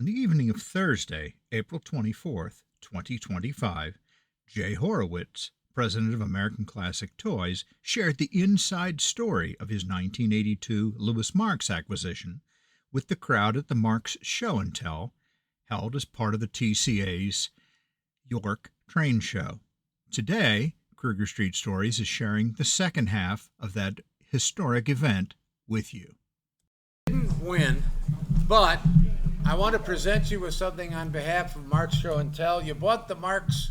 On the evening of Thursday, April 24th, 2025, Jay Horowitz, president of American Classic Toys, shared the inside story of his 1982 Louis Marx acquisition with the crowd at the Marx Show and Tell, held as part of the TCA's York Train Show. Today, Kruger Street Stories is sharing the second half of that historic event with you. Didn't win, but I want to present you with something on behalf of Marx Show and Tell. You bought the Marx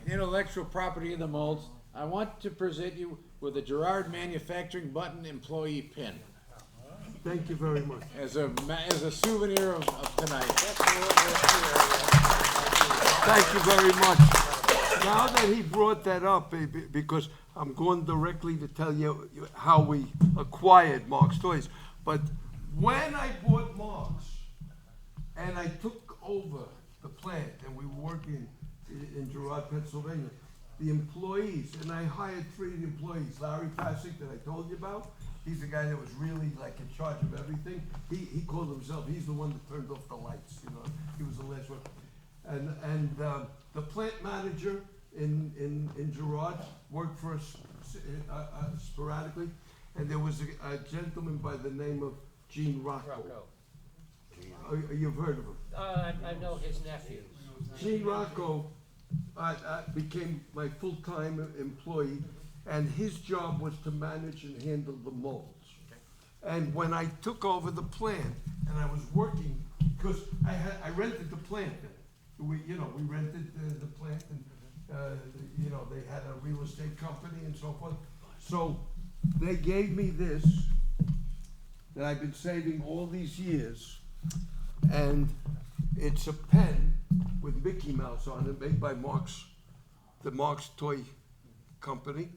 intellectual property of the molds. I want to present you with a Gerard Manufacturing button employee pin. Thank you very much. As a souvenir of tonight. Thank you very much. Now that he brought that up, because I'm going directly to tell you how we acquired Marx Toys, but when I bought Marx and I took over the plant and we were working in Girard, Pennsylvania, the employees, and I hired 3 employees, Larry Pasick that I told you about. He's the guy that was really like in charge of everything. He called himself, he's the one that turned off the lights, you know. He was the last one. And the plant manager in Girard worked for us sporadically. And there was a gentleman by the name of Gene Rocco. You've heard of him? I know his nephew. Gene Rocco became my full-time employee, and his job was to manage and handle the molds. And when I took over the plant, and I was working, because I rented the plant. We rented the plant, and they had a real estate company and so forth. So they gave me this that I've been saving all these years, and it's a pen with Mickey Mouse on it, made by Marx, the Marx Toy Company,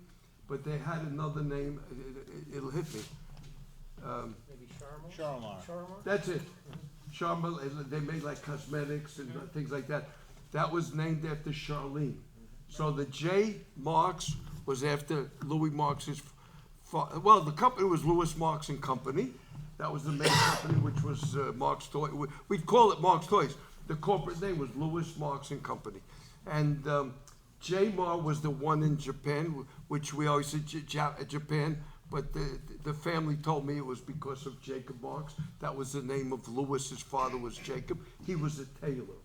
but they had another name. It'll hit me. Maybe Charmel? Charmel. That's it. Charmel. They made like cosmetics and things like that. That was named after Charlene. So the J. Marx was after Louis Marx's father. Well, the company was Louis Marx and Company. That was the main company, which was Marx Toys. We'd call it Marx Toys. The corporate name was Louis Marx and Company. And J. Mar was the one in Japan, which we always said Japan, but the family told me it was because of Jacob Marx. That was the name of Louis. His father was Jacob. He was a tailor.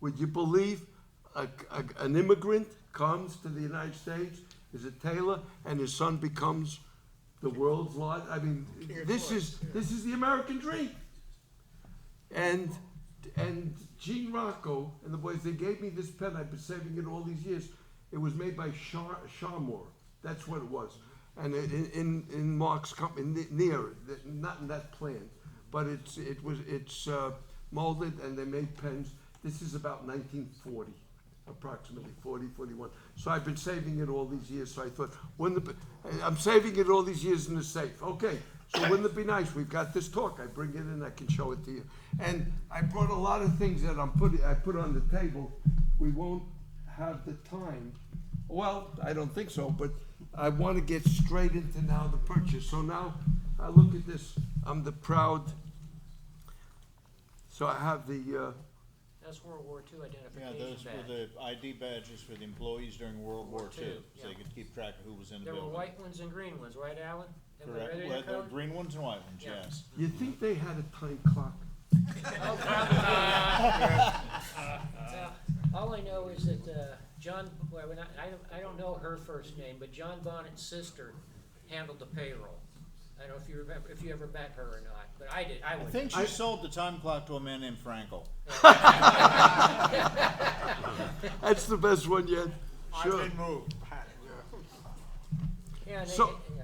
Would you believe an immigrant comes to the United States, is a tailor, and his son becomes the world's largest? I mean, this is the American dream. And Gene Rocco and the boys, they gave me this pen. I've been saving it all these years. It was made by Charmor. That's what it was. And in Marx company, near it, not in that plant, but it's molded, and they made pens. This is about 1940, approximately 40, 41. So I've been saving it all these years. So I thought, I'm saving it all these years in the safe. Okay, so wouldn't it be nice? We've got this talk. I bring it in, I can show it to you. And I brought a lot of things that I put on the table. We won't have the time. Well, I don't think so, but I want to get straight into now the purchase. So now, I look at this. I'm the proud. So I have the. That's World War II Yeah, identification those badge. were the ID badges for the employees during World War II, II, so they yeah. could keep track of who was in the There were building. white ones and green ones, right, Allan? Am I Correct. ready to Well, the code? green ones and white ones, Yeah. yes. You think they had a time clock? Oh, probably. All I know is that John, well, I don't know her first name, but John Bonnet's sister handled the payroll. I don't know if you remember, if you ever met her or not, but I did. I I would. think she sold the time clock to a man named Frankel. That's the best one yet. Sure. I've been moved. Yeah, and So- yeah.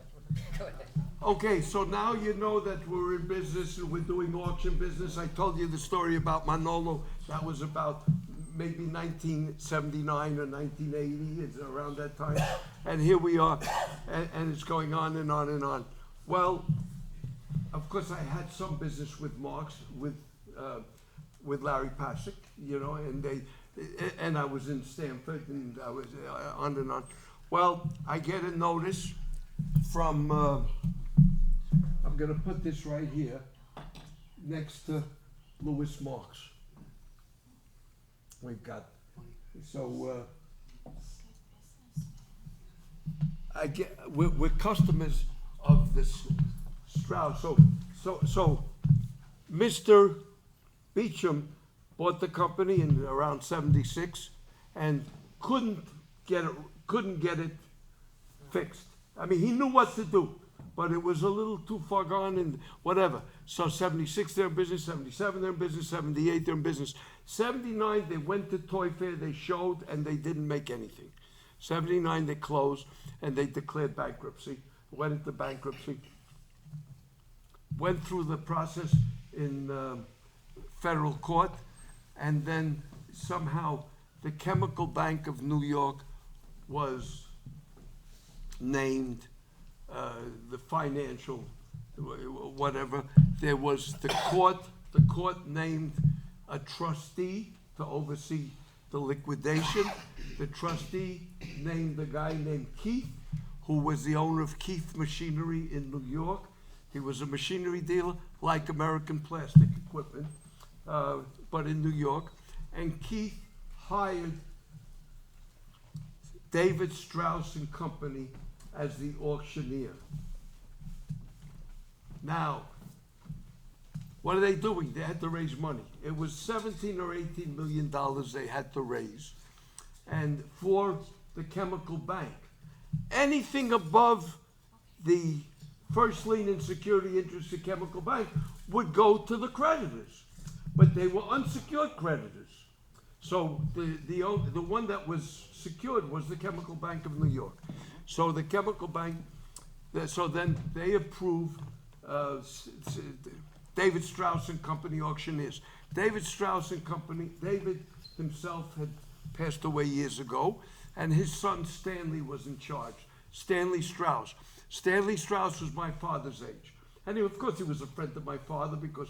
Go ahead. Okay, so now you know that we're in business and we're doing auction business. I told you the story about Manolo. That was about maybe 1979 or 1980, it's around that time. And here we are, and it's going on and on and on. Well, of course, I had some business with Marx, with Larry Pasick, you know, and I was in Stanford, and I was on and on. Well, I get a notice from, I'm gonna put this right here, next to Louis Marx. We've got, so, we're customers of this Strauss. So Mr. Beecham bought the company in around '76 and couldn't get it fixed. I mean, he knew what to do, but it was a little too far gone and whatever. So '76 they're in business, '77 they're in business, '78 they're in business. '79 they went to Toy Fair, they showed, and they didn't make anything. '79 they closed and they declared bankruptcy, went into bankruptcy, went through the process in federal court, and then somehow the Chemical Bank of New York was named the financial whatever. There was the court named a trustee to oversee the liquidation. The trustee named a guy named Keith, who was the owner of Keith Machinery in New York. He was a machinery dealer like American Plastic Equipment, but in New York. And Keith hired David Strauss and Company as the auctioneer. Now, what are they doing? They had to raise money. It was 17 or 18 million dollars they had to raise, and for the Chemical Bank. Anything above the first lien and security interest of Chemical Bank would go to the creditors, but they were unsecured creditors. So the one that was secured was the Chemical Bank of New York. So the Chemical Bank, so then they approved David Strauss and Company auctioneers. David Strauss and Company, David himself had passed away years ago, and his son Stanley was in charge. Stanley Strauss. Stanley Strauss was my father's age. And of course he was a friend of my father because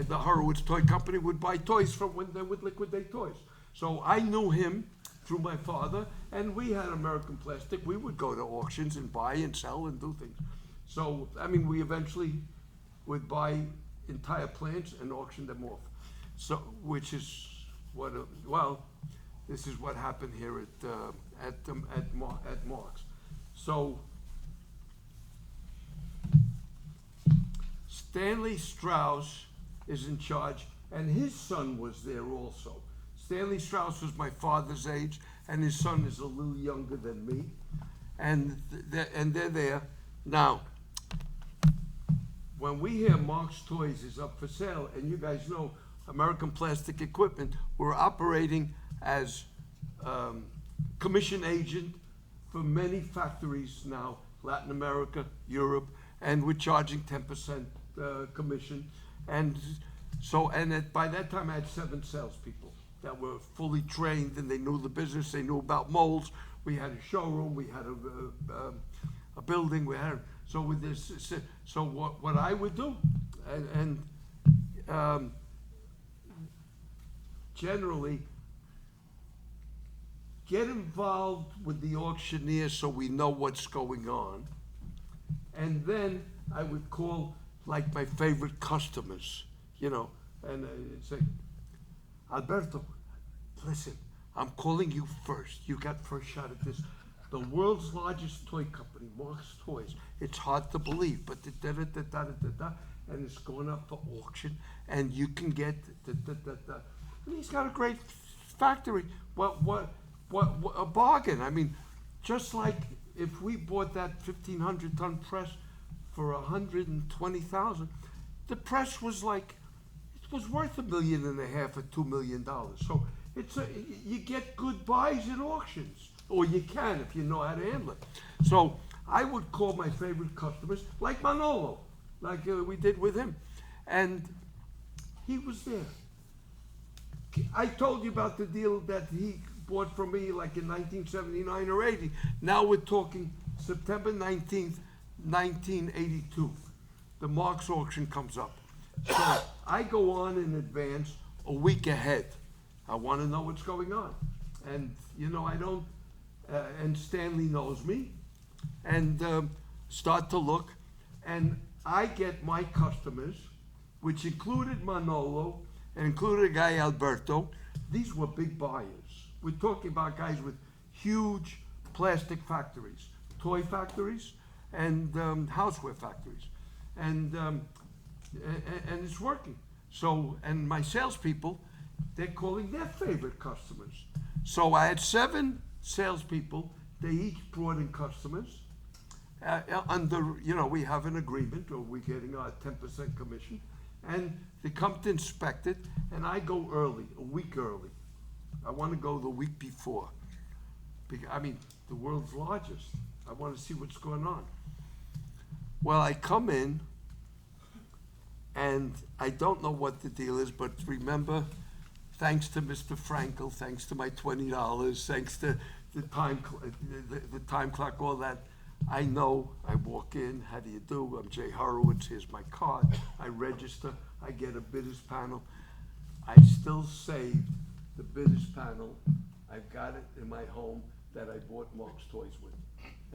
the Horowitz Toy Company would buy toys from when they would liquidate toys. So I knew him through my father, and we had American Plastic. We would go to auctions and buy and sell and do things. So, I mean, we eventually would buy entire plants and auction them off. So, which is what, this is what happened here at Marx. So, Stanley Strauss is in charge, and his son was there also. Stanley Strauss was my father's age, and his son is a little younger than me, and they're there. Now, when we hear Marx Toys is up for sale, and you guys know American Plastic Equipment, we're operating as commission agent for many factories now, Latin America, Europe, and we're charging 10% commission. And so, by that time I had 7 salespeople that were fully trained, and they knew the business, they knew about molds. We had a showroom, we had a building, we had, so with this, so what I would do, and generally get involved with the auctioneer so we know what's going on, and then I would call like my favorite customers, you know, and say, Alberto, listen, I'm calling you first. You got first shot at this. The world's largest toy company, Marx Toys. It's hard to believe, but and it's going up for auction, and you can get And he's got a great factory. What a bargain! I mean, just like if we bought that 1,500-ton press for $120,000, the press was like, it was worth $1.5 million or $2 million. So you get good buys at auctions, or you can if you know how to handle it. So I would call my favorite customers, like Manolo, like we did with him, and he was there. I told you about the deal that he bought from me like in 1979 or 80. Now we're talking September 19th, 1982. The Marx auction comes up. So I go on in advance a week ahead. I want to know what's going on. And, you know, I don't, and Stanley knows me, and start to look. And I get my customers, which included Manolo and included a guy, Alberto. These were big buyers. We're talking about guys with huge plastic factories, toy factories, and houseware factories. And it's working. So, and my salespeople, they're calling their favorite customers. So I had 7 salespeople. They each brought in customers. Under, we have an agreement, or we're getting a 10% commission. And they come to inspect it, and I go early, a week early. I want to go the week before. The world's largest. I want to see what's going on. Well, I come in, and I don't know what the deal is, but remember, thanks to Mr. Frankel, thanks to my $20, thanks to the time clock, all that, I know. I walk in, how do you do? I'm Jay Horowitz, here's my card. I register, I get a bidders panel. I still saved the bidders panel. I've got it in my home that I bought Marx Toys with.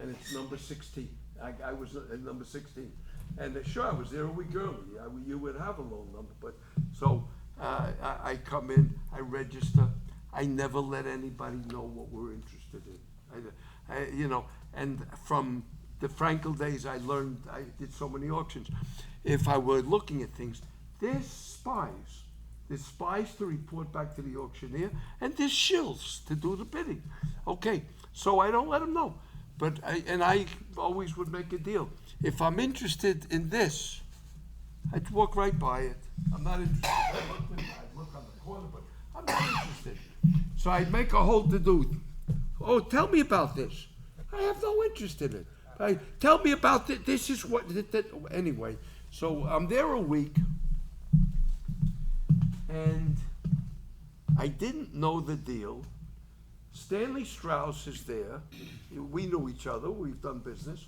And it's number 16. I was at number 16. And sure, I was there a week early. You would have a low number. But so I come in, I register. I never let anybody know what we're interested in. And from the Frankel days, I learned, I did so many auctions. If I were looking at things, there's spies. There's spies to report back to the auctioneer, and there's shills to do the bidding. Okay, so I don't let them know. But I always would make a deal. If I'm interested in this, I'd walk right by it. I'm not interested. I'd look on the corner, but I'm not interested. So I'd make a whole to-do. Oh, tell me about this. I have no interest in it. Tell me about it. This is what, anyway. So I'm there a week, and I didn't know the deal. Stanley Strauss is there. We knew each other. We've done business.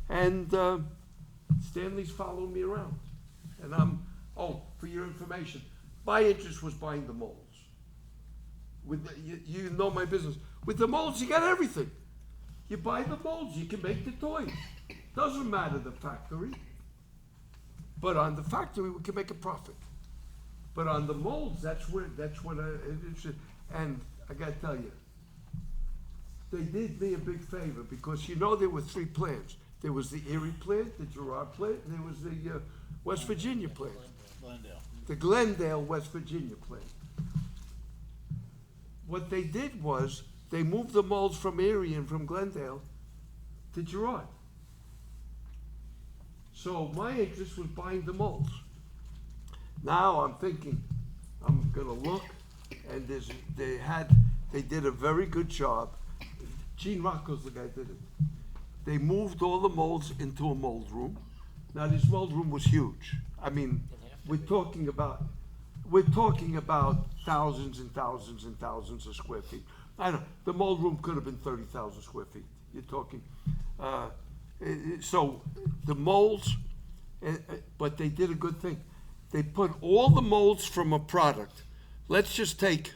And Stanley's following me around. And for your information, my interest was buying the molds. You know my business. With the molds, you got everything. You buy the molds, you can make the toys. Doesn't matter the factory. But on the factory, we can make a profit. But on the molds, that's what and I gotta tell you, they did me a big favor, because there were 3 plants. There was the Erie plant, the Girard plant, and there was the West Virginia plant. Glendale. The Glendale, West Virginia plant. What they did was, they moved the molds from Erie and from Glendale to Girard. So my interest was buying the molds. Now I'm thinking, I'm gonna look, and they did a very good job. Gene Rocco's the guy that did it. They moved all the molds into a mold room. Now this mold room was huge. We're talking about thousands and thousands and thousands of square feet. I don't know, the mold room could have been 30,000 square feet. You're talking, so the molds, but they did a good thing. They put all the molds from a product. Let's just take,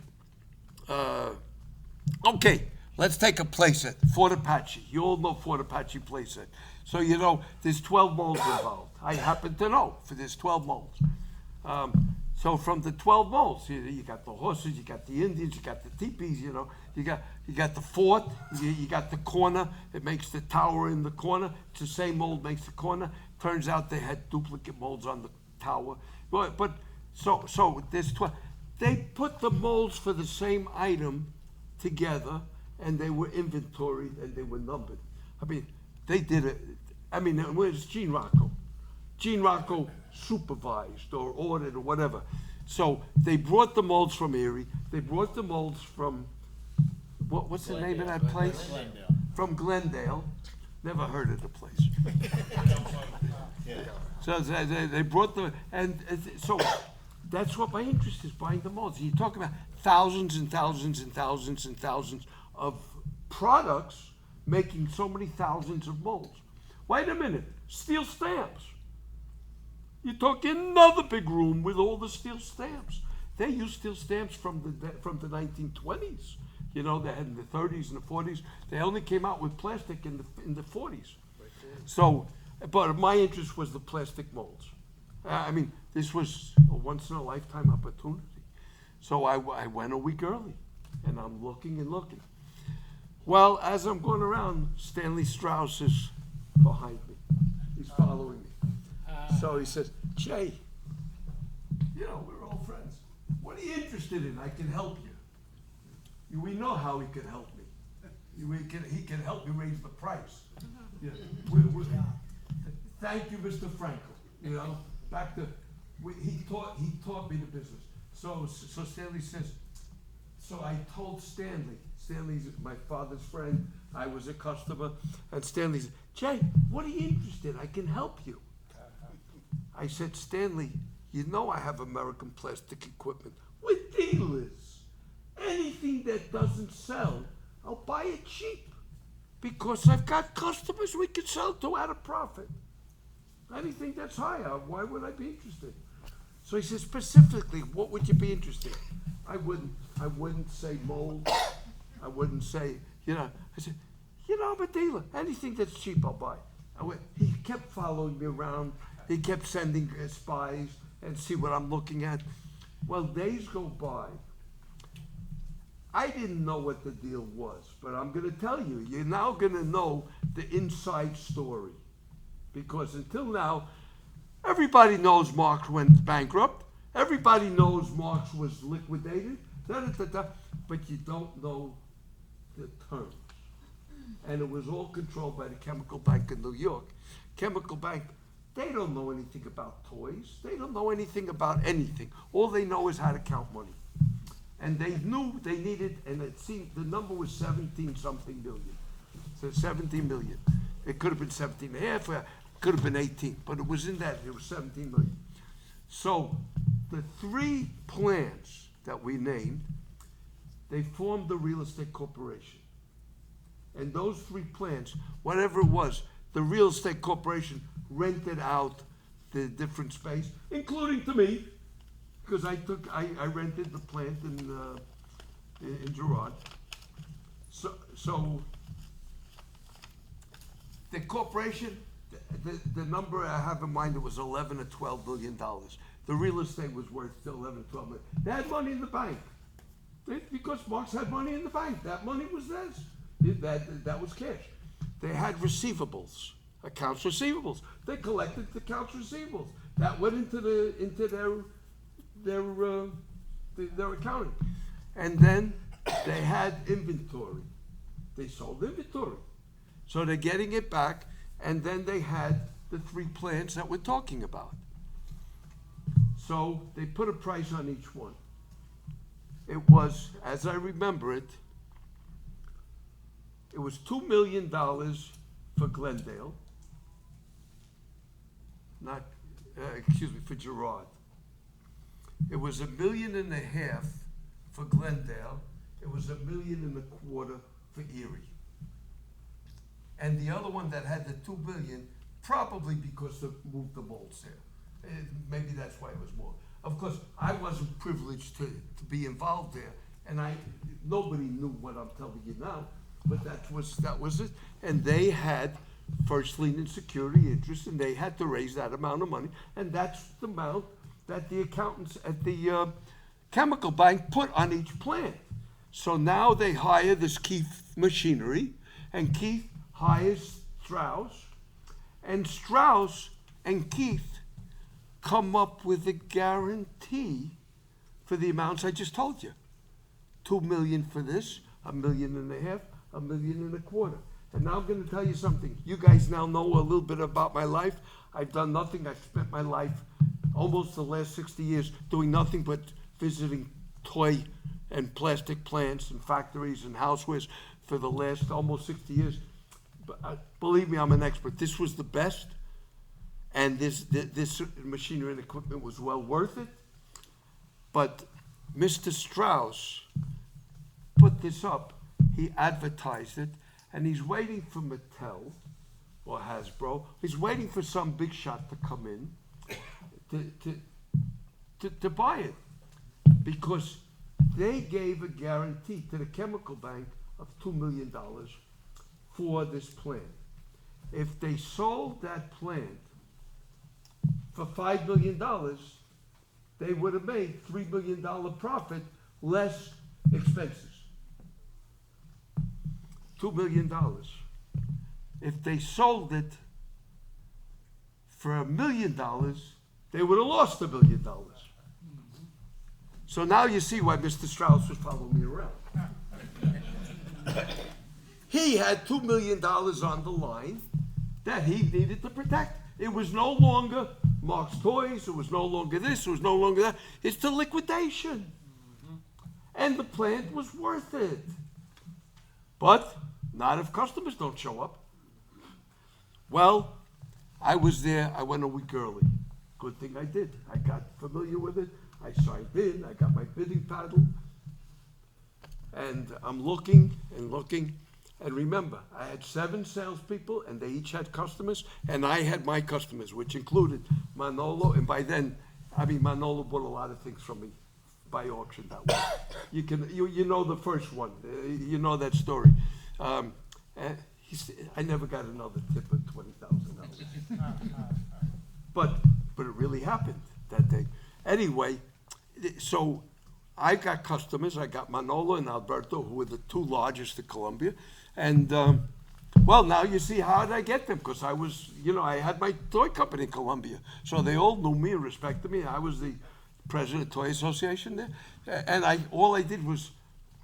let's take a playset, Fort Apache. You all know Fort Apache playset. So there's 12 molds involved. I happen to know, for there's 12 molds. So from the 12 molds, you got the horses, you got the Indians, you got the teepees, you got the fort, you got the corner. It makes the tower in the corner. It's the same mold makes the corner. Turns out they had duplicate molds on the tower. But so there's 12. They put the molds for the same item together, and they were inventoried and they were numbered. They did it. Where's Gene Rocco? Gene Rocco supervised or ordered or whatever. So they brought the molds from Erie. They brought the molds from, what's the name of that place? Glendale. From Glendale. Never heard of the place. Yeah. So they brought so that's what my interest is, buying the molds. You're talking about thousands and thousands and thousands and thousands of products making so many thousands of molds. Wait a minute, steel stamps. You're talking another big room with all the steel stamps. They used steel stamps from the 1920s. They had in the 30s and the 40s. They only came out with plastic in the 40s. So, but my interest was the plastic molds. I mean, this was a once-in-a-lifetime opportunity. So I went a week early, and I'm looking and looking. Well, as I'm going around, Stanley Strauss is behind me. He's following me. So he says, Jay, you know, we're all friends. What are you interested in? I can help you. We know how he can help me. He can help me raise the price. Yeah. Thank you, Mr. Frankel. You know, he taught me the business. So Stanley says, so I told Stanley's my father's friend, I was a customer, and Stanley said, Jay, what are you interested in? I can help you. I said, Stanley, you know I have American Plastic Equipment with dealers. Anything that doesn't sell, I'll buy it cheap. Because I've got customers we can sell to at a profit. Anything that's higher, why would I be interested? So he said, specifically, what would you be interested in? I wouldn't say mold. I wouldn't say, you know. I said, you know, I'm a dealer. Anything that's cheap, I'll buy. He kept following me around. He kept sending spies and see what I'm looking at. Well, days go by. I didn't know what the deal was, but I'm going to tell you. You're now going to know the inside story. Because until now, everybody knows Marx went bankrupt. Everybody knows Marx was liquidated. But you don't know the terms. And it was all controlled by the Chemical Bank in New York. Chemical Bank, they don't know anything about toys. They don't know anything about anything. All they know is how to count money. And they knew they needed, and it seemed the number was 17-something million. So 17 million. It could have been 17 and a half, could have been 18, but it was in that, it was 17 million. So the three plants that we named, they formed the real estate corporation. And those three plants, whatever it was, the real estate corporation rented out the different space, including to me, because I rented the plant in Girard. So the corporation, the number I have in mind, it was 11 or 12 billion dollars. The real estate was worth 11 or 12 million. They had money in the bank. Because Marx had money in the bank. That money was theirs. That was cash. They had receivables, accounts receivables. They collected the accounts receivables. That went into their accounting. And then they had inventory. They sold inventory. So they're getting it back, and then they had the three plants that we're talking about. So they put a price on each one. It was, as I remember it, it was $2 million for Glendale, for Girard. It was $1.5 million for Glendale. It was $1.25 million for Erie. And the other one that had the $2 billion, probably because they moved the molds there. Maybe that's why it was more. Of course, I wasn't privileged to be involved there, and nobody knew what I'm telling you now, but that was it. And they had first lien and security interest, and they had to raise that amount of money, and that's the amount that the accountants at the chemical bank put on each plant. So now they hire this Keith Machinery, and Keith hires Strauss, and Strauss and Keith come up with a guarantee for the amounts I just told you. $2 million for this, $1.5 million, $1.25 million. And now I'm going to tell you something. You guys now know a little bit about my life. I've done nothing. I've spent my life, almost the last 60 years, doing nothing but visiting toy and plastic plants and factories and housewares for the last almost 60 years. But believe me, I'm an expert. This was the best. And this machinery and equipment was well worth it. But Mr. Strauss put this up. He advertised it, and he's waiting for Mattel or Hasbro. He's waiting for some big shot to come in to buy it, because they gave a guarantee to the chemical bank of $2 million for this plant. If they sold that plant for $5 million, they would have made $3 million profit, less expenses. $2 million. If they sold it for $1 million, they would have lost $1 million. So now you see why Mr. Strauss was following me around. He had $2 million on the line that he needed to protect. It was no longer Marx Toys, it was no longer this, it was no longer that. It's the liquidation. And the plant was worth it. But not if customers don't show up. Well, I was there, I went a week early. Good thing I did. I got familiar with it. I signed in, I got my bidding paddle. And I'm looking and looking. And remember, I had 7 salespeople, and they each had customers, and I had my customers, which included Manolo. And by then, I mean, Manolo bought a lot of things from me by auction that way. You know the first one. You know that story. And I never got another tip of $20,000. But it really happened that day. Anyway, so I got customers. I got Manolo and Alberto, who were the 2 largest in Colombia. And, well, now you see how did I get them? Because I was, I had my toy company in Colombia. So they all knew me and respected me. I was the president of the Toy Association there. And all I did was,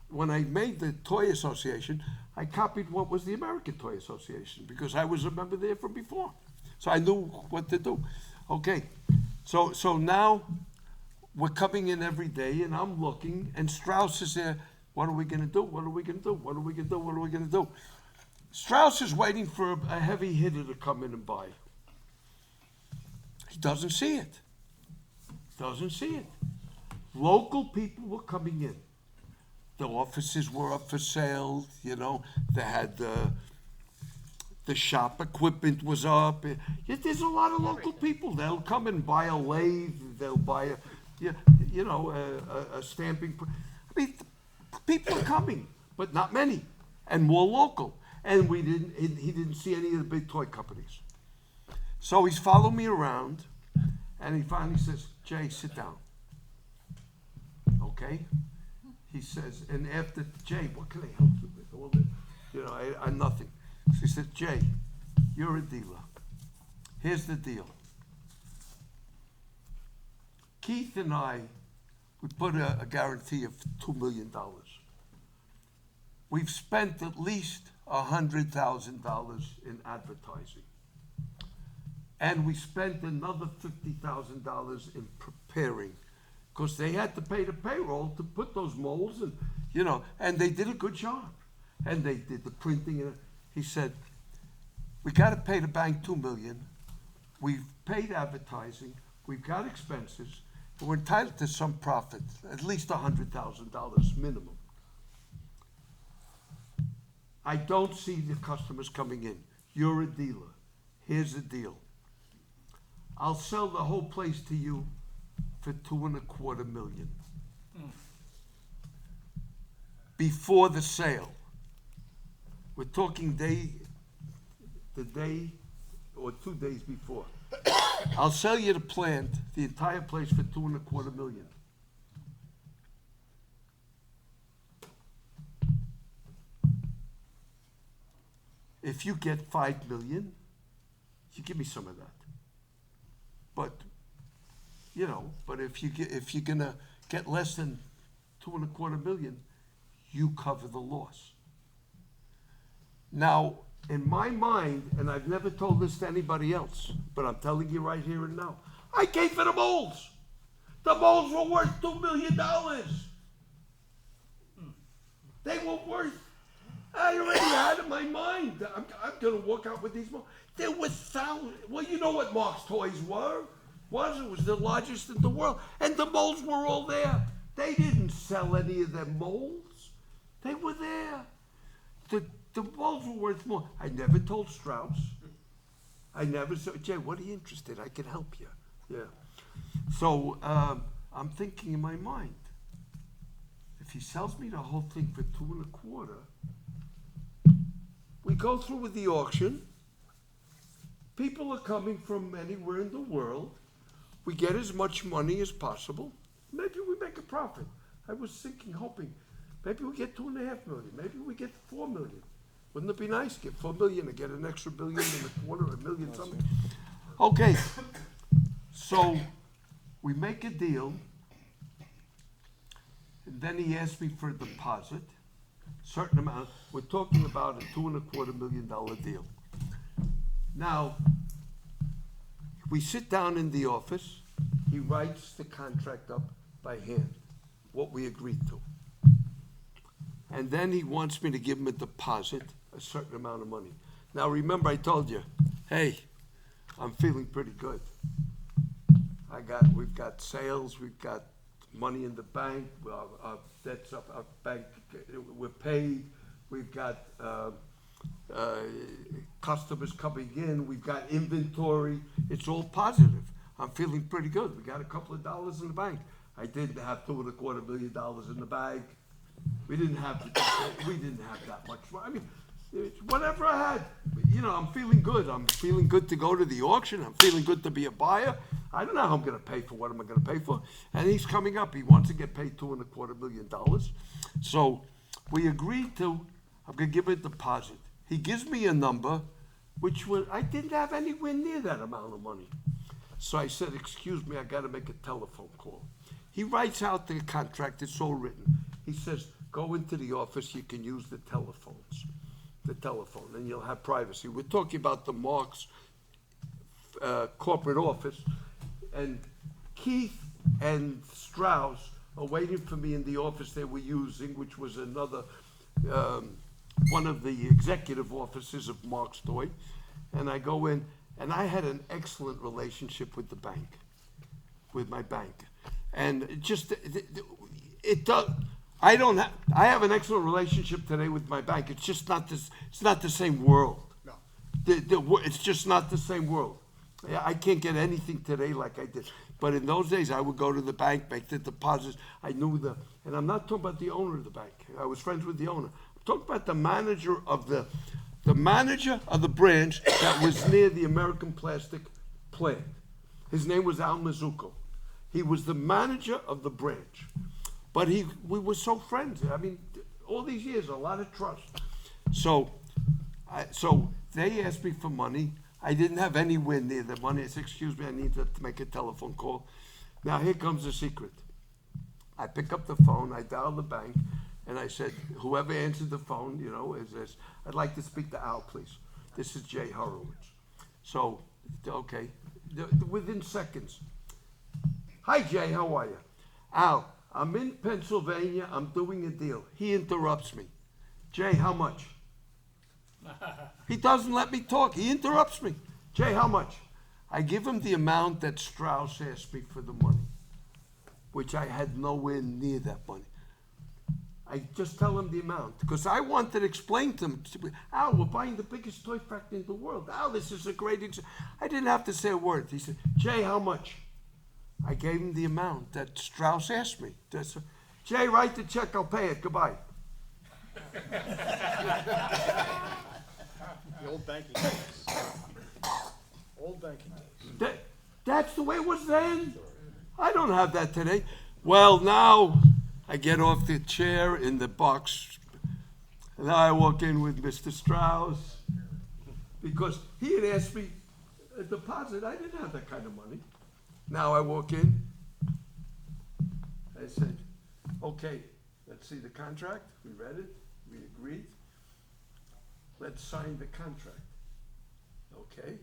when I made the Toy Association, I copied what was the American Toy Association, because I was a member there from before. So I knew what to do. Okay, so now we're coming in every day, and I'm looking, and Strauss is there. What are we going to do? What are we going to do? What are we going to do? What are we going to do? Strauss is waiting for a heavy hitter to come in and buy. He doesn't see it. Doesn't see it. Local people were coming in. The offices were up for sale, They had the shop equipment was up. There's a lot of local people. They'll come and buy a lathe. They'll buy a stamping. I mean, people are coming, but not many, and more local. And he didn't see any of the big toy companies. So he's following me around, and he finally says, "Jay, sit down." Okay? He says, and after, "Jay, what can I help you with?" All this, I nothing. So he said, "Jay, you're a dealer. Here's the deal. Keith and I, we put a guarantee of $2 million. We've spent at least $100,000 in advertising. And we spent another $50,000 in preparing, because they had to pay the payroll to put those molds, and and they did a good job. And they did the printing. And he said, "We got to pay the bank $2 million. We've paid advertising. We've got expenses. And we're entitled to some profit, at least $100,000 minimum. I don't see the customers coming in. You're a dealer. Here's the deal. I'll sell the whole place to you for $2.25 million. Before the sale. We're talking the day or 2 days before. I'll sell you the plant, the entire place, for $2.25 million. If you get $5 million, you give me some of that. But if you're gonna get less than $2.25 million, you cover the loss. Now, in my mind, and I've never told this to anybody else, but I'm telling you right here and now, I gave for the molds. The molds were worth $2 million. They were worth, I already had in my mind, I'm going to walk out with these molds. There were thousands. Well, you know what Marx Toys were? It was the largest in the world. And the molds were all there. They didn't sell any of their molds. They were there. The molds were worth more. I never told Strauss. I never said, "Jay, what are you interested? I can help you." Yeah. So I'm thinking in my mind, if he sells me the whole thing for $2.25, we go through with the auction. People are coming from anywhere in the world. we get as much money as possible. Maybe we make a profit. I was thinking, hoping, maybe we get 2.5 million. Maybe we get 4 million. Wouldn't it be nice? Get 4 million and get an extra billion and a quarter, a million something. Okay, so we make a deal, and then he asked me for a deposit, certain amount. We're talking about a $2.25 million deal. Now, we sit down in the office. He writes the contract up by hand, what we agreed to. And then he wants me to give him a deposit, a certain amount of money. Now, remember I told you, hey, I'm feeling pretty good. We've got sales, we've got money in the bank, our debt's up, our bank, we're paid, we've got customers coming in, we've got inventory, it's all positive. I'm feeling pretty good. We got a couple of dollars in the bank. I didn't have $2.25 million in the bank. We didn't have that much. I mean, whatever I had, I'm feeling good. I'm feeling good to go to the auction. I'm feeling good to be a buyer. I don't know how I'm going to pay for what am I going to pay for. And he's coming up. He wants to get paid $2.25 million. So we agreed to, I'm going to give a deposit. He gives me a number, I didn't have anywhere near that amount of money. So I said, excuse me, I got to make a telephone call. He writes out the contract. It's all written. He says, go into the office. You can use the telephone, and you'll have privacy. We're talking about the Marx corporate office, and Keith and Strauss are waiting for me in the office they were using, which was another one of the executive offices of Marx Toys. And I go in, and I had an excellent relationship with the bank, with my bank. And it does. I have an excellent relationship today with my bank. It's just not this. It's not the same world. No. It's just not the same world. I can't get anything today like I did. But in those days, I would go to the bank, make the deposits. I knew and I'm not talking about the owner of the bank. I was friends with the owner. I'm talking about the manager of the branch that was near the American Plastic plant. His name was Al Mizuko. He was the manager of the branch. But we were so friends. I mean, all these years, a lot of trust. So they asked me for money. I didn't have anywhere near the money. I said, excuse me, I need to make a telephone call. Now, here comes the secret. I pick up the phone, I dial the bank, and I said, whoever answered the phone, is this. I'd like to speak to Al, please. This is Jay Horowitz. So, okay, within seconds. Hi, Jay, how are you? Al, I'm in Pennsylvania, I'm doing a deal. He interrupts me. Jay, how much? He doesn't let me talk. He interrupts me. Jay, how much? I give him the amount that Strauss asked me for the money, which I had nowhere near that money. I just tell him the amount because I wanted to explain to him, Al, we're buying the biggest toy factory in the world. Al, this is a great example. I didn't have to say a word. He said, Jay, how much? I gave him the amount that Strauss asked me. Jay, write the check, I'll pay it. Goodbye. The old banking days. Old banking days. That's the way it was then. I don't have that today. Well, now I get off the chair in the box, and now I walk in with Mr. Strauss because he had asked me a deposit. I didn't have that kind of money. Now I walk in. I said, okay, let's see the contract. We read it. We agreed. Let's sign the contract. Okay.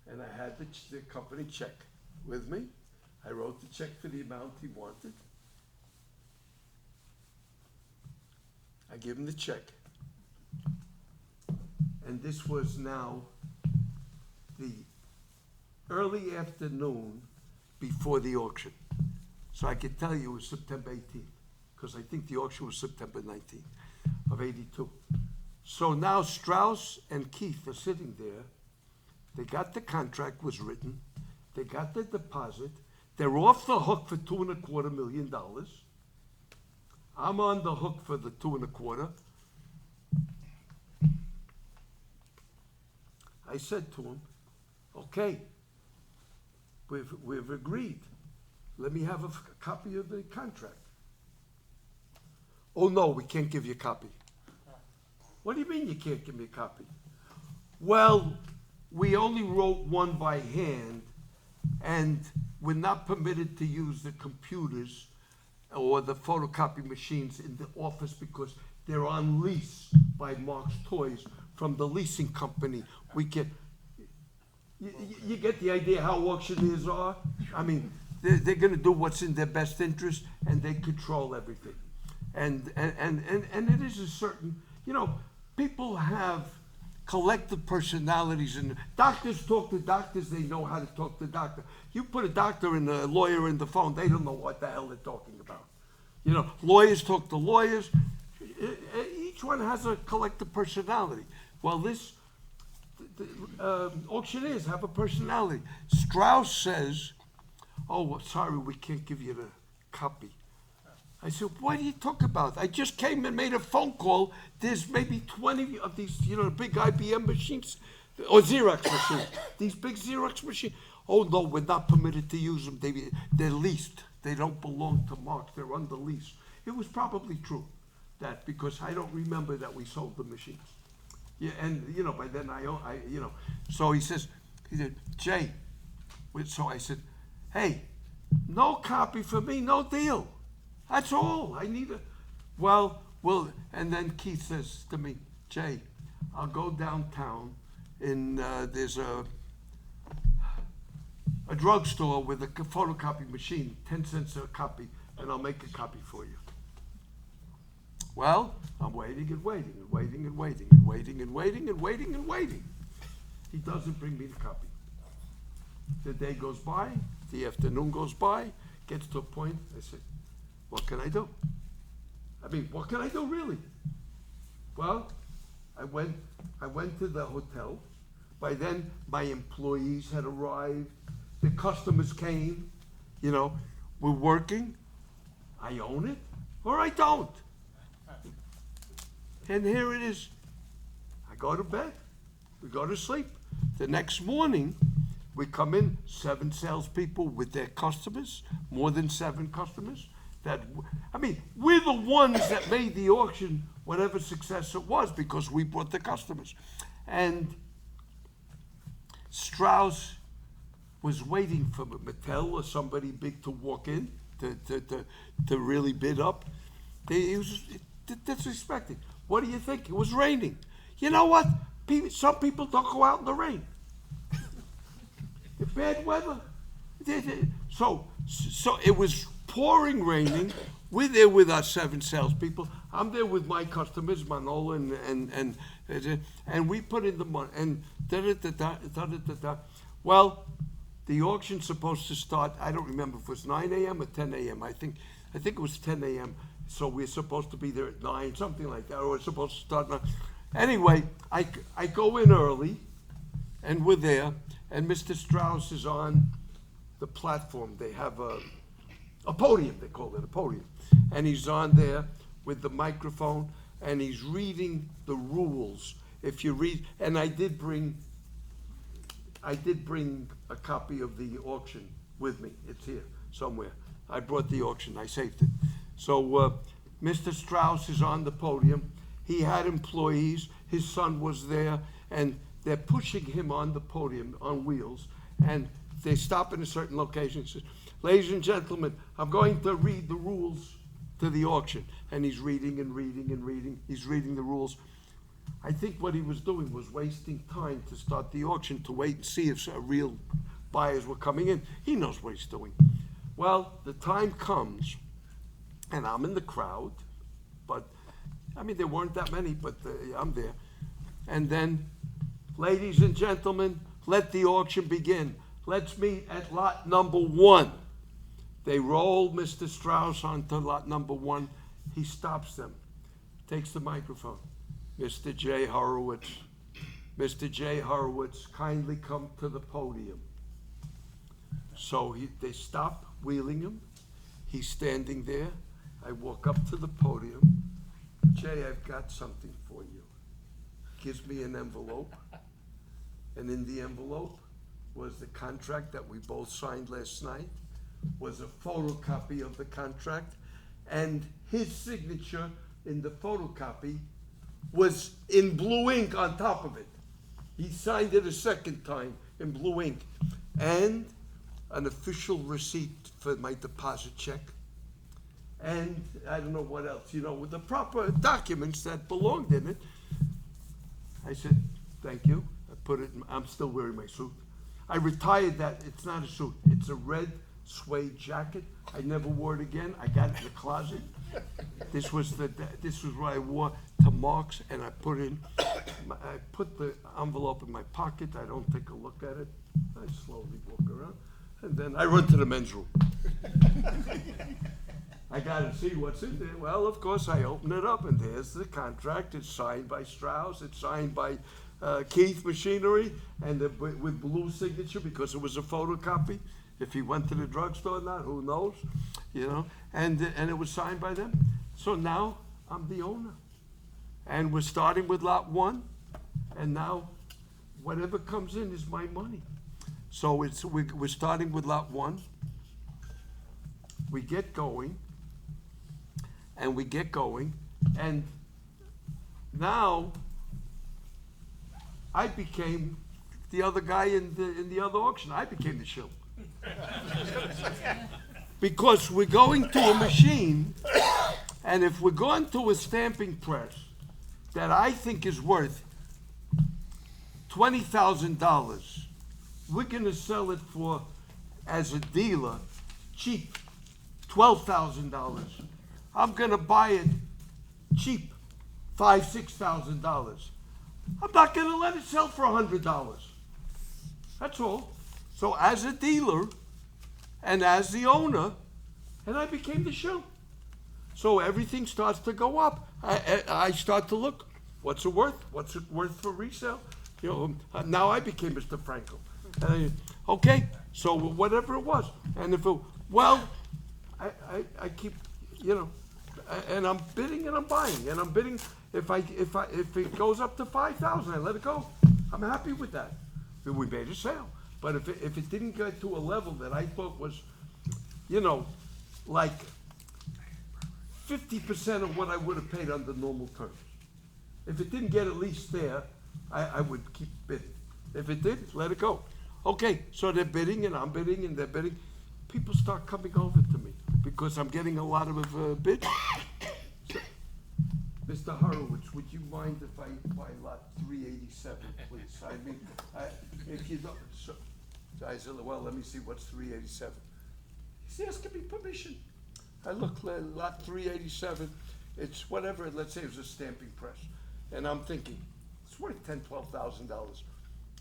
And I had the company check with me. I wrote the check for the amount he wanted. I gave him the check. And this was now the early afternoon before the auction. So I could tell you it was September 18th, because I think the auction was September 19th of 82. So now Strauss and Keith are sitting there. They got the contract was written. They got the deposit. They're off the hook for $2.25 million. I'm on the hook for the 2.25. I said to him, okay, we've agreed. Let me have a copy of the contract. Oh, no, we can't give you a copy. What do you mean you can't give me a copy? Well, we only wrote one by hand, and we're not permitted to use the computers or the photocopy machines in the office because they're on lease by Marx Toys from the leasing company. We get, you get the idea how auctioneers are? I mean, they're gonna do what's in their best interest, and they control everything. And it is a certain, you know, people have collective personalities, and doctors talk to doctors, they know how to talk to doctor. You put a doctor and a lawyer in the phone, they don't know what the hell they're talking about. You know, lawyers talk to lawyers. Each one has a collective personality. Well, auctioneers have a personality. Strauss says, oh, well, sorry, we can't give you the copy. I said, what do you talk about? I just came and made a phone call. There's maybe 20 of these, you know, big IBM machines, or Xerox machines. These big Xerox machines. Oh, no, we're not permitted to use them. They're leased. They don't belong to Marx. They're under lease. It was probably true, that, because I don't remember that we sold the machines. Yeah, and, you know, by then you know. So he said, Jay, so I said, hey, no copy for me, no deal. That's all. I need a, well, and then Keith says to me, Jay, I'll go downtown and there's a drugstore with a photocopy machine, 10 cents a copy, and I'll make a copy for you. Well, I'm waiting and waiting and waiting and waiting and waiting and waiting and waiting and waiting. He doesn't bring me the copy. The day goes by, the afternoon goes by, gets to a point, I say, what can I do? I mean, what can I do really? Well, I went to the hotel. By then, my employees had arrived. The customers came. You know, we're working. I own it or I don't. And here it is. I go to bed. We go to sleep. The next morning, we come in, 7 salespeople with their customers, more than 7 customers. I mean, we're the ones that made the auction whatever success it was because we brought the customers. And Strauss was waiting for Mattel or somebody big to walk in to really bid up. He was disrespecting. What do you think? It was raining. You know what? Some people don't go out in the rain. The bad weather. So it was pouring, raining. We're there with our 7 salespeople. I'm there with my customers, Manolo, and we put in the money. And Well, the auction's supposed to start. I don't remember if it was 9 a.m. or 10 a.m. I think it was 10 a.m. So we're supposed to be there at 9, something like that. Or we're supposed to start 9. Anyway, I go in early, and we're there. And Mr. Strauss is on the platform. They have a podium, they call it a podium. And he's on there with the microphone, and he's reading the rules. If you read, and I did bring a copy of the auction with me. It's here somewhere. I brought the auction, I saved it. So Mr. Strauss is on the podium. He had employees, his son was there, and they're pushing him on the podium on wheels, and they stop in a certain location. He says, ladies and gentlemen, I'm going to read the rules to the auction. And he's reading and reading and reading. He's reading the rules. I think what he was doing was wasting time to start the auction to wait and see if real buyers were coming in. He knows what he's doing. Well, the time comes, and I'm in the crowd, but, I mean, there weren't that many, but I'm there. And then, ladies and gentlemen, let the auction begin. Let's meet at lot number 1. They roll Mr. Strauss onto lot number 1. He stops them, takes the microphone. Mr. J. Horowitz, Mr. J. Horowitz, kindly come to the podium. So they stop wheeling him. He's standing there. I walk up to the podium. Jay, I've got something for you. Gives me an envelope. And in the envelope was the contract that we both signed last night, was a photocopy of the contract, and his signature in the photocopy was in blue ink on top of it. He signed it a second time in blue ink, and an official receipt for my deposit check, and I don't know what else, with the proper documents that belonged in it. I said, thank you. I put it, I'm still wearing my suit. I retired that, it's not a suit, it's a red suede jacket. I never wore it again. I got it in the closet. This was what I wore to Marx, and I put the envelope in my pocket. I don't take a look at it. I slowly walk around, and then I run to the men's room. I gotta see what's in there. Well, of course, I open it up, and there's the contract. It's signed by Strauss. It's signed by Keith Machinery, and with blue signature because it was a photocopy. If he went to the drugstore or not, who knows, and it was signed by them. So now I'm the owner, and we're starting with lot 1, and now whatever comes in is my money. So we're starting with lot 1. We get going, and now I became the other guy in the other auction. I became the shill. Because we're going to a machine, and if we're going to a stamping press that I think is worth $20,000, we're gonna sell it for, as a dealer, cheap, $12,000. I'm gonna buy it cheap, $5,000, $6,000. I'm not gonna let it sell for $100. That's all. So as a dealer and as the owner, and I became the shill. So everything starts to go up. I start to look, what's it worth? What's it worth for resale? Now I became Mr. Frankel. Okay, so whatever it was. And if it, I keep, and I'm bidding and I'm buying and I'm bidding. If it goes up to 5,000, I let it go. I'm happy with that. We made a sale. But if it didn't get to a level that I thought was, like 50% of what I would have paid under normal terms. If it didn't get at least there, I would keep bidding. If it did, let it go. Okay, so they're bidding and I'm bidding and they're bidding. People start coming over to me because I'm getting a lot of bids. So, Mr. Horowitz, would you mind if I buy lot 387, please? I mean, if you don't, so I said, well, let me see what's 387. He's asking me permission. I look, lot 387, it's whatever, let's say it was a stamping press. And I'm thinking, it's worth $10,000, $12,000.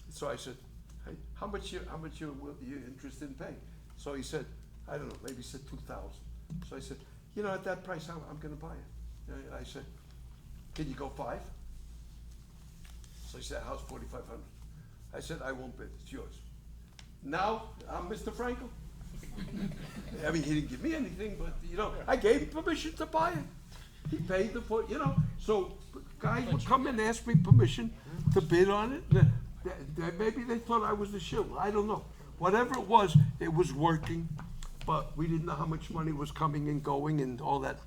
So I said, hey, how much you interested in paying? So he said, I don't know, maybe he said 2,000. So I said, at that price, I'm gonna buy it. I said, can you go 5? So he said, how's 4,500? I said, I won't bid, it's yours. Now, I'm Mr. Frankel. I mean, he didn't give me anything, but, I gave him permission to buy it. He paid so guys would come and ask me permission to bid on it. Maybe they thought I was the shill, I don't know. Whatever it was working, but we didn't know how much money was coming and going and all that.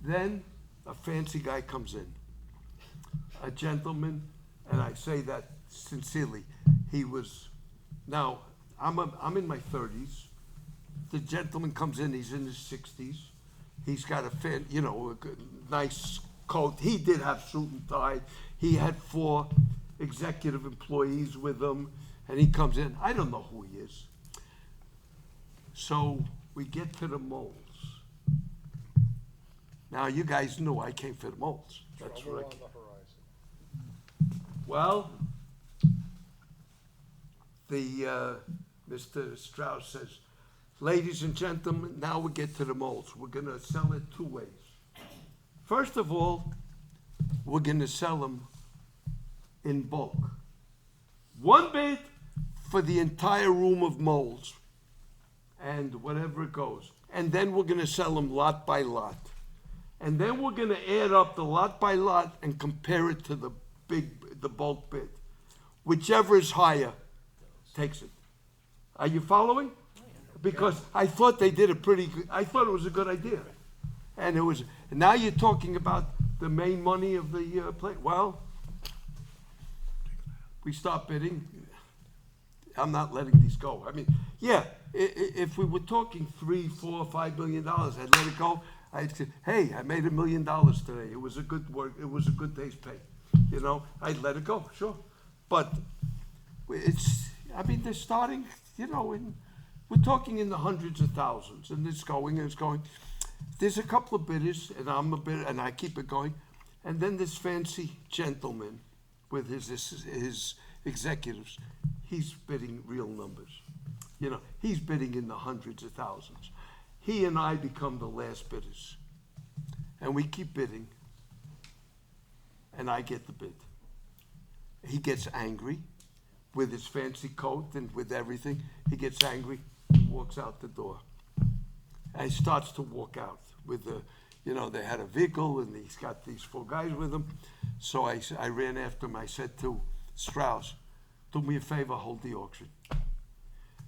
Then a fancy guy comes in, a gentleman, and I say that sincerely. He was, now, I'm in my 30s. The gentleman comes in, he's in his 60s. He's got a good, nice coat. He did have suit and tie. He had 4 executive employees with him, and he comes in. I don't know who he is. So we get to the molds. Now, you guys knew I came for the molds. That's Trouble right. on the horizon. Well, Mr. Strauss says, ladies and gentlemen, now we get to the molds. We're going to sell it 2 ways. First of all, we're going to sell them in bulk. 1 bid for the entire room of molds and whatever it goes. And then we're going to sell them lot by lot. And then we're going to add up the lot by lot and compare it to the bulk bid. Whichever is higher takes it. Are you following? Because I thought they did a pretty good, I thought it was a good idea. And it was, now you're talking about the main money of the play. Well, we start bidding. I'm not letting these go. I mean, yeah, if we were talking $3, $4, $5 million, I'd let it go. I'd say, hey, I made $1 million today. It was a good work. It was a good day's pay. You know, I'd let it go, sure. But it's, I mean, they're starting, you know, we're talking in the hundreds of thousands, and it's going and it's going. There's a couple of bidders, and I'm a bidder, and I keep it going. And then this fancy gentleman with his executives, he's bidding real numbers. You know, he's bidding in the hundreds of thousands. He and I become the last bidders. And we keep bidding, and I get the bid. He gets angry with his fancy coat and with everything. He gets angry, he walks out the door. And he starts to walk out with the, you know, they had a vehicle and he's got these 4 guys with him. So I ran after him. I said to Strauss, do me a favor, hold the auction.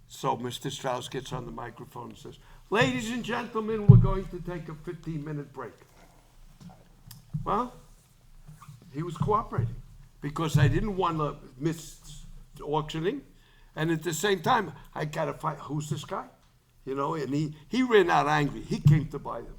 So Mr. Strauss gets on the microphone and says, ladies and gentlemen, we're going to take a 15-minute break. Well, he was cooperating because I didn't want to miss auctioning. And at the same time, I got to find, who's this guy? You know, and he ran out angry. He came to buy them.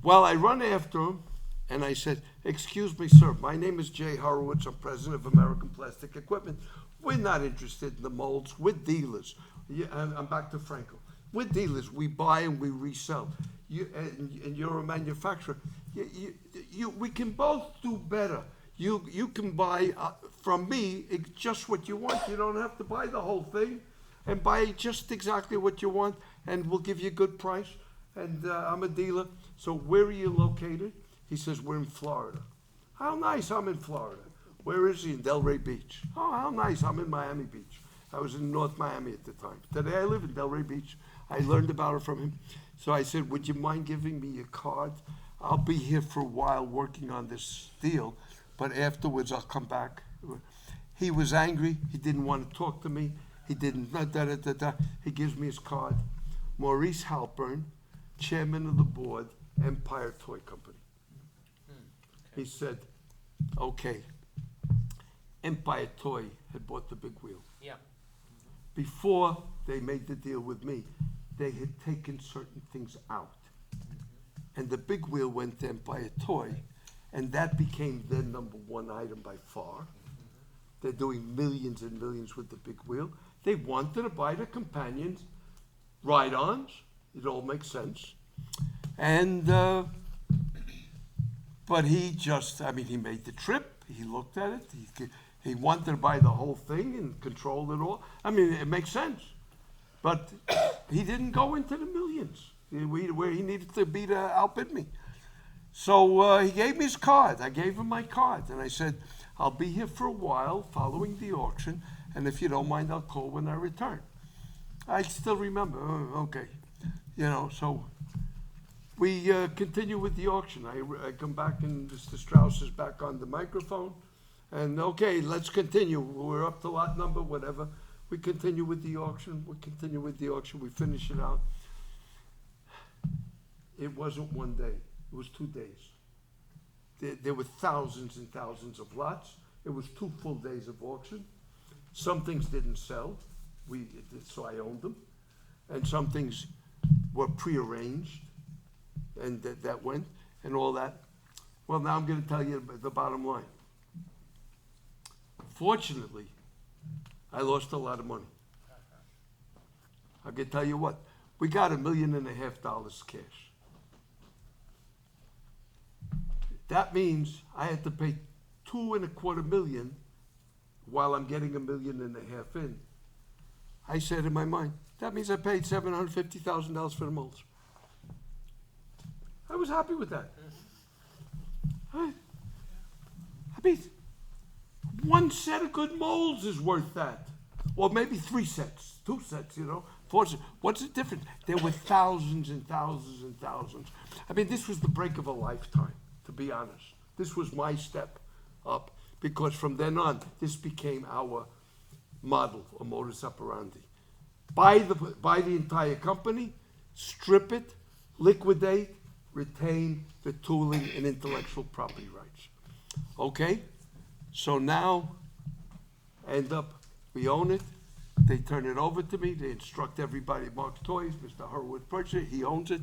Well, I run after him, and I said, excuse me, sir, my name is Jay Horowitz. I'm president of American Plastic Equipment. We're not interested in the molds. We're dealers. Yeah, I'm back to Franco. We're dealers. We buy and we resell. And you're a manufacturer. We can both do better. You can buy from me just what you want. You don't have to buy the whole thing. And buy just exactly what you want, and we'll give you a good price. And I'm a dealer. So where are you located? He says, we're in Florida. How nice, I'm in Florida. Where is he? In Delray Beach. Oh, how nice, I'm in Miami Beach. I was in North Miami at the time. Today I live in Delray Beach. I learned about it from him. So I said, would you mind giving me your card? I'll be here for a while working on this deal, but afterwards I'll come back. He was angry. He didn't want to talk to me. He didn't, He gives me his card. Maurice Halpern, chairman of the board, Empire Toy Company. He said, okay, Empire Toy had bought the big wheel. Yeah. Before they made the deal with me, they had taken certain things out. And the big wheel went to Empire Toy, and that became their #1 item by far. They're doing millions and millions with the big wheel. They wanted to buy the companions, ride-ons. It all makes sense. And, but he just, I mean, he made the trip. He looked at it. He wanted to buy the whole thing and control it all. I mean, it makes sense. But he didn't go into the millions where he needed to be to outbid me. So he gave me his card. I gave him my card. And I said, I'll be here for a while following the auction. And if you don't mind, I'll call when I return. I still remember, okay. You know, so we continue with the auction. I come back and Mr. Strauss is back on the microphone. And okay, let's continue. We're up to lot number, whatever. We continue with the auction. We finish it out. It wasn't one day. It was 2 days. There were thousands and thousands of lots. It was 2 full days of auction. Some things didn't sell, so I owned them. And some things were prearranged, and that went, and all that. Well, now I'm going to tell you the bottom line. Fortunately, I lost a lot of money. I can tell you what, we got $1.5 million cash. That means I had to pay $2.25 million while I'm getting $1.5 million in. I said in my mind, that means I paid $750,000 for the molds. I was happy with that. I mean, 1 set of good molds is worth that. Or maybe 3 sets, 2 sets, you know, 4 sets. What's the difference? There were thousands and thousands and thousands. I mean, this was the break of a lifetime, to be honest. This was my step up, because from then on, this became our model, a modus operandi. buy the entire company, strip it, liquidate, retain the tooling and intellectual property rights. Okay? So now, we own it. They turn it over to me. They instruct everybody at Marx Toys, Mr. Horowitz purchased it. He owns it.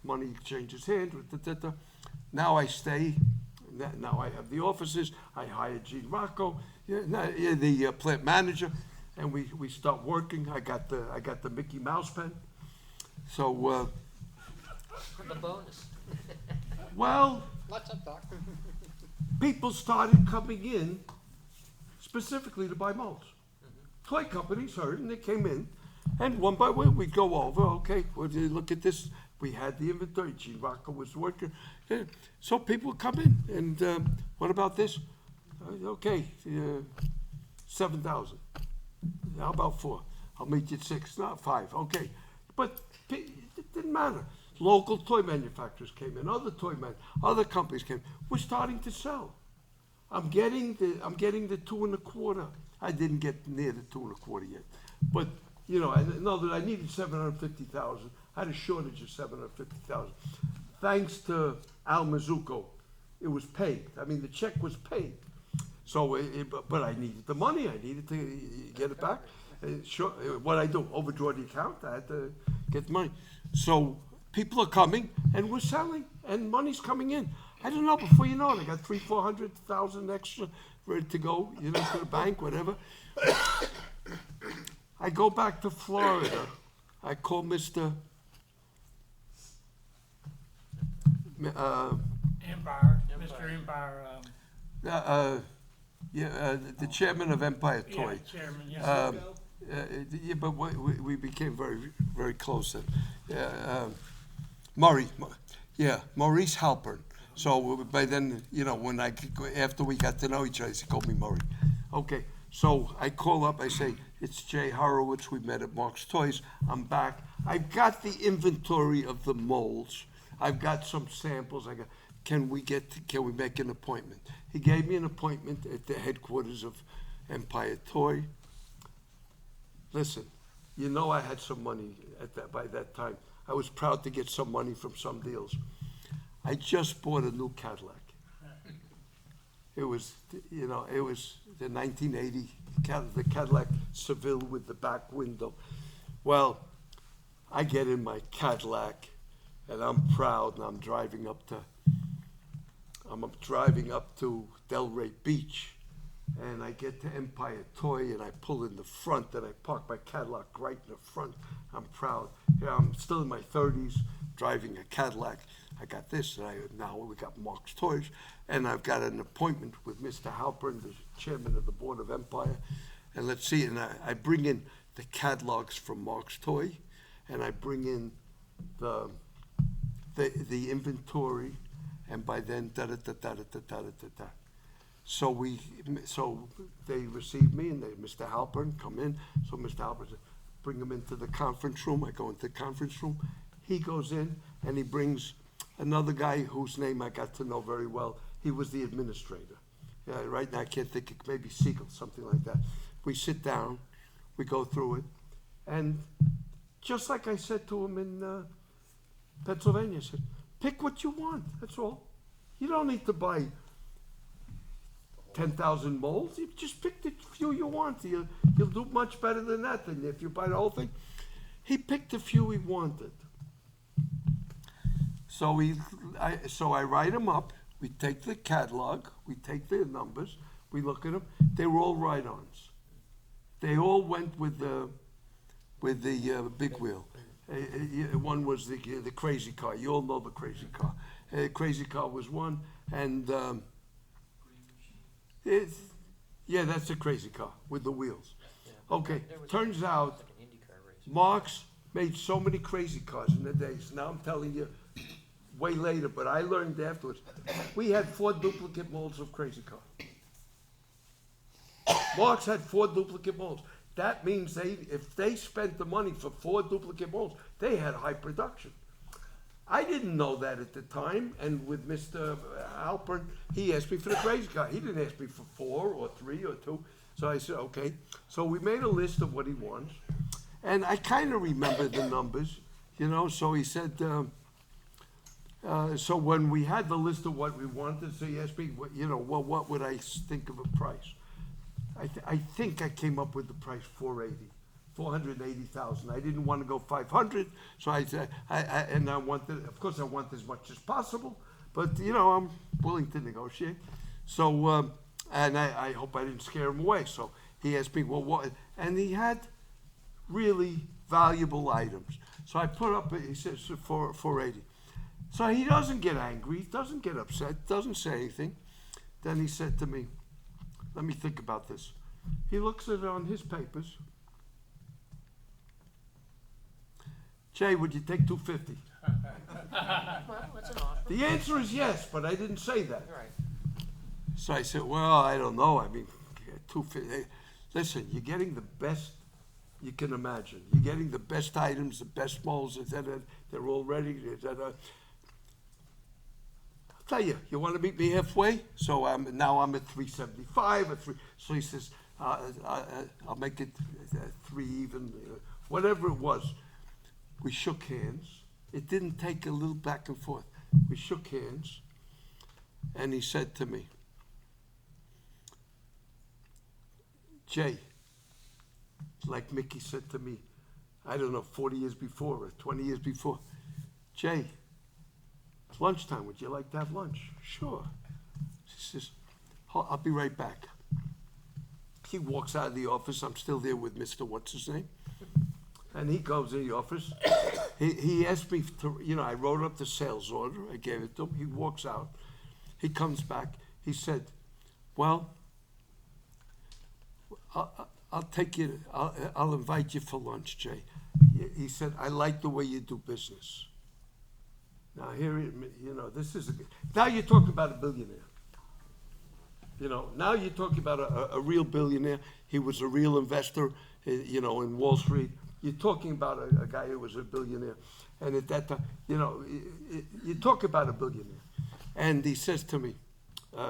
Money changes hands. Now I stay. Now I have the offices. I hire Gene Rocco, the plant manager, and we start working. I got the Mickey Mouse pen. So The bonus. well, Lots of talk. people started coming in specifically to buy molds. Toy companies heard, and they came in, and one by one we'd go over. Okay, well, you look at this. We had the inventory. Gene Rocco was working. Yeah. So people come in, and what about this? Okay, 7,000. How about 4? I'll meet you at 6, not 5. Okay, but it didn't matter. Local toy manufacturers came in. Other companies came. We're starting to sell. I'm getting the 2 1/4. I didn't get near the 2 1/4 yet, but I know that I needed 750,000. I had a shortage of 750,000. Thanks to Al Mazzucco, it was paid. I mean, the check was paid. So, but I needed the money. I needed to get it back. Sure, what I do, overdraw the account. I had to get the money. So people are coming, and we're selling, and money's coming in. I don't know. Before you know it, I got 300,000-400,000 extra ready to go. To the bank, whatever. I go back to Florida. I call Mr. Empire, Mr. Empire, The chairman of Empire yeah, Toy. chairman, yes. Yeah, but we became very, very close then. Maurice Halpern. So by then, after we got to know each other, he called me Murray. Okay, so I call up, I say, it's Jay Horowitz, we met at Marx Toys, I'm back. I've got the inventory of the molds. I've got some samples. Can we make an appointment? He gave me an appointment at the headquarters of Empire Toy. Listen, I had some money by that time. I was proud to get some money from some deals. I just bought a new Cadillac. It was the 1980 the Cadillac Seville with the back window. Well, I get in my Cadillac, and I'm proud, and I'm driving up to Delray Beach, and I get to Empire Toy, and I pull in the front, and I park my Cadillac right in the front. I'm proud. I'm still in my 30s, driving a Cadillac. I got this, and now we got Marx Toys, and I've got an appointment with Mr. Halpern, the chairman of the board of Empire, and let's see, and I bring in the catalogs from Marx Toy, and I bring in the inventory, and by then, So they receive me, and Mr. Halpern come in. So Mr. Halpern said, bring him into the conference room. I go into the conference room. He goes in, and he brings another guy whose name I got to know very well. He was the administrator. Right now, I can't think, maybe Siegel, something like that. We sit down, we go through it, and just like I said to him in Pennsylvania, I said, pick what you want, that's all. You don't need to buy 10,000 molds. You just pick the few you want. You'll do much better than that than if you buy the whole thing. He picked the few he wanted. So I write them up. We take the catalog. We take the numbers. We look at them. They were all ride-ons. They all went with the big wheel. One was the crazy car. You all know the crazy car. Crazy car was one, and that's a crazy car with the wheels. Okay, turns out Marx made so many crazy cars in the days. Now I'm telling you, way later, but I learned afterwards. We had 4 duplicate molds of crazy car. Marx had 4 duplicate molds. That means if they spent the money for 4 duplicate molds, they had high production. I didn't know that at the time, and with Mr. Halpern, he asked me for the crazy car. He didn't ask me for 4 or 3 or 2. So I said, okay. So we made a list of what he wants. And I kind of remember the numbers, you know. So he said, so when we had the list of what we wanted, so he asked me, you know, well, what would I think of a price? I think I came up with the price 480,000. I didn't want to go 500, so I said, and I wanted, of course, I want as much as possible, but you know, I'm willing to negotiate. So, and I hope I didn't scare him away. So he asked me, well, what? And he had really valuable items. So I put up, he says, 480. So he doesn't get angry, doesn't get upset, doesn't say anything. Then he said to me, let me think about this. He looks at it on his papers. Jay, would you take 250? Well, that's an offer. The answer is yes, but I didn't say that. Right. So I said, well, I don't know. I mean, 250. Listen, you're getting the best you can imagine. You're getting the best items, the best molds, etc. They're all ready, etc. I'll tell you, you want to meet me halfway? So now I'm at 375 or 3. So he says, I'll make it 3 even, whatever it was. We shook hands. It didn't take a little back and forth. We shook hands, and he said to me, Jay, like Mickey said to me, I don't know, 40 years before or 20 years before, Jay, it's lunchtime. Would you like to have lunch? Sure. She says, I'll be right back. He walks out of the office. I'm still there with Mr. What's-his-name. And he goes in the office. He asked me to, you know, I wrote up the sales order. I gave it to him. He walks out. He comes back. He said, well, I'll take you, I'll invite you for lunch, Jay. He said, I like the way you do business. Now here, you know, this is, now you're talking about a billionaire. You know, now you're talking about a real billionaire. He was a real investor, you know, in Wall Street. You're talking about a guy who was a billionaire. And at that time, you know, you talk about a billionaire. And he says to me,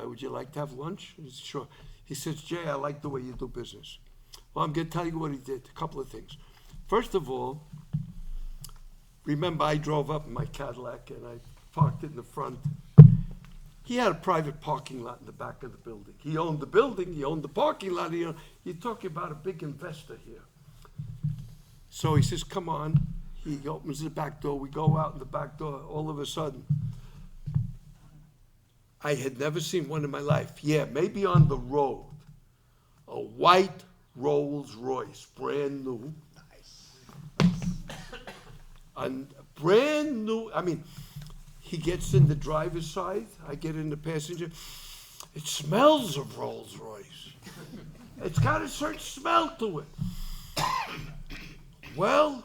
would you like to have lunch? He says, sure. He says, Jay, I like the way you do business. Well, I'm going to tell you what he did, a couple of things. First of all, remember I drove up in my Cadillac and I parked in the front. He had a private parking lot in the back of the building. He owned the building, he owned the parking lot. You know, you're talking about a big investor here. So he says, come on. He opens the back door. We go out in the back door. All of a sudden, I had never seen one in my life. Yeah, maybe on the road. A white Rolls Royce, brand new. Nice. And brand new. I mean, he gets in the driver's side. I get in the passenger. It smells of Rolls Royce. It's got a certain smell to it. Well,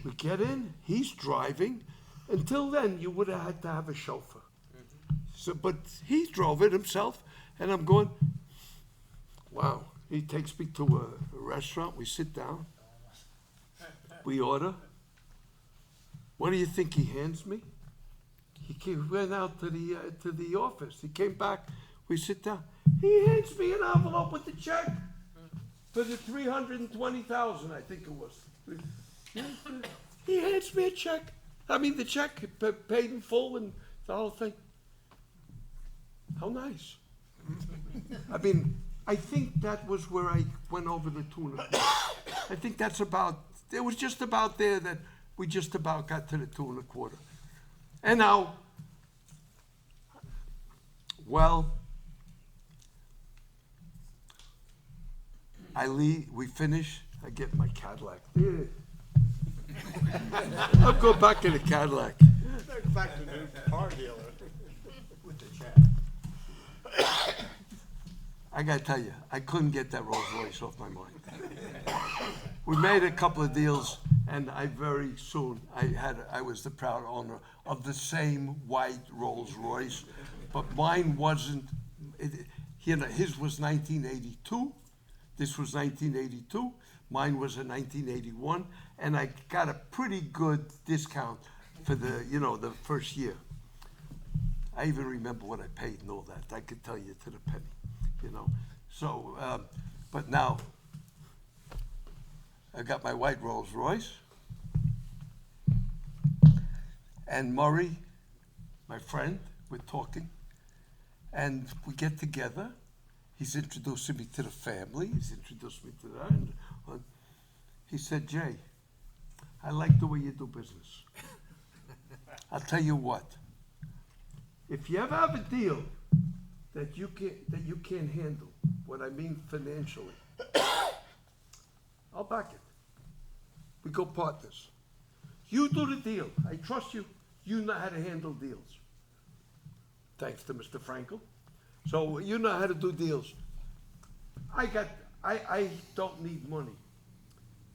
we get in. He's driving. Until then, you would have had to have a chauffeur. So, but he drove it himself, and I'm going, wow. He takes me to a restaurant. We sit down. We order. What do you think he hands me? He went out to the office. He came back. We sit down. He hands me an envelope with the check for the $320,000, I think it was. He hands me a check. I mean, the check paid in full and the whole thing. How nice. I mean, I think that was where I went over the tuna. I think that's about, it was just about there that we just about got to the 2.25. And now, well, I leave, we finish, I get my Cadillac. Yeah. I'll go back in the Cadillac. Back to the new car dealer with the check. I gotta tell you, I couldn't get that Rolls Royce off my mind. We made a couple of deals, and I very soon, I was the proud owner of the same white Rolls Royce, but mine wasn't, you know, his was 1982, this was 1982, mine was in 1981, and I got a pretty good discount for the, you know, the first year. I even remember what I paid and all that. I could tell you to the penny, you know. So, but now, I got my white Rolls Royce. And Murray, my friend, we're talking. And we get together. He's introducing me to the family. He's introduced me to that. And he said, Jay, I like the way you do business. I'll tell you what. If you ever have a deal that you can't handle, what I mean financially, I'll back it. We go partners. You do the deal. I trust you. You know how to handle deals. Thanks to Mr. Frankel. So you know how to do deals. I don't need money.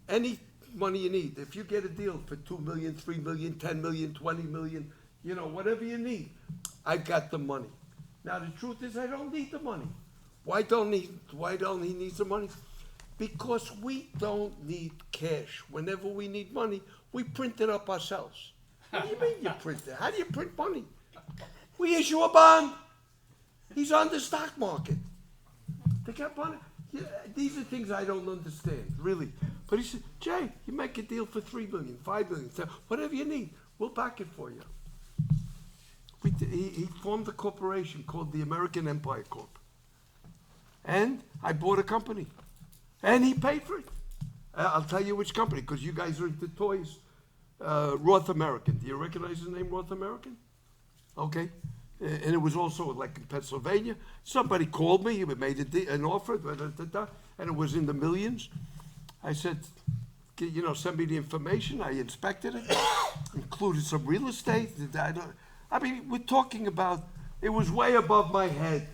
Any money you need. If you get a deal for 2 million, 3 million, 10 million, 20 million, you know, whatever you need, I've got the money. Now the truth is I don't need the money. Why don't he need the money? Because we don't need cash. Whenever we need money, we print it up ourselves. What do you mean you print it? How do you print money? We issue a bond. He's on the stock market. They got money. Yeah, these are things I don't understand, really. But he said, Jay, you make a deal for 3 million, 5 million, whatever you need, we'll back it for you. He formed a corporation called the American Empire Corp. And I bought a company. And he paid for it. I'll tell you which company, because you guys are into toys. Roth American. Do you recognize the name Roth American? Okay. And it was also like in Pennsylvania. Somebody called me, he made an offer, and it was in the millions. I said, you know, send me the information. I inspected it, included some real estate. I mean, we're talking about, it was way above my head.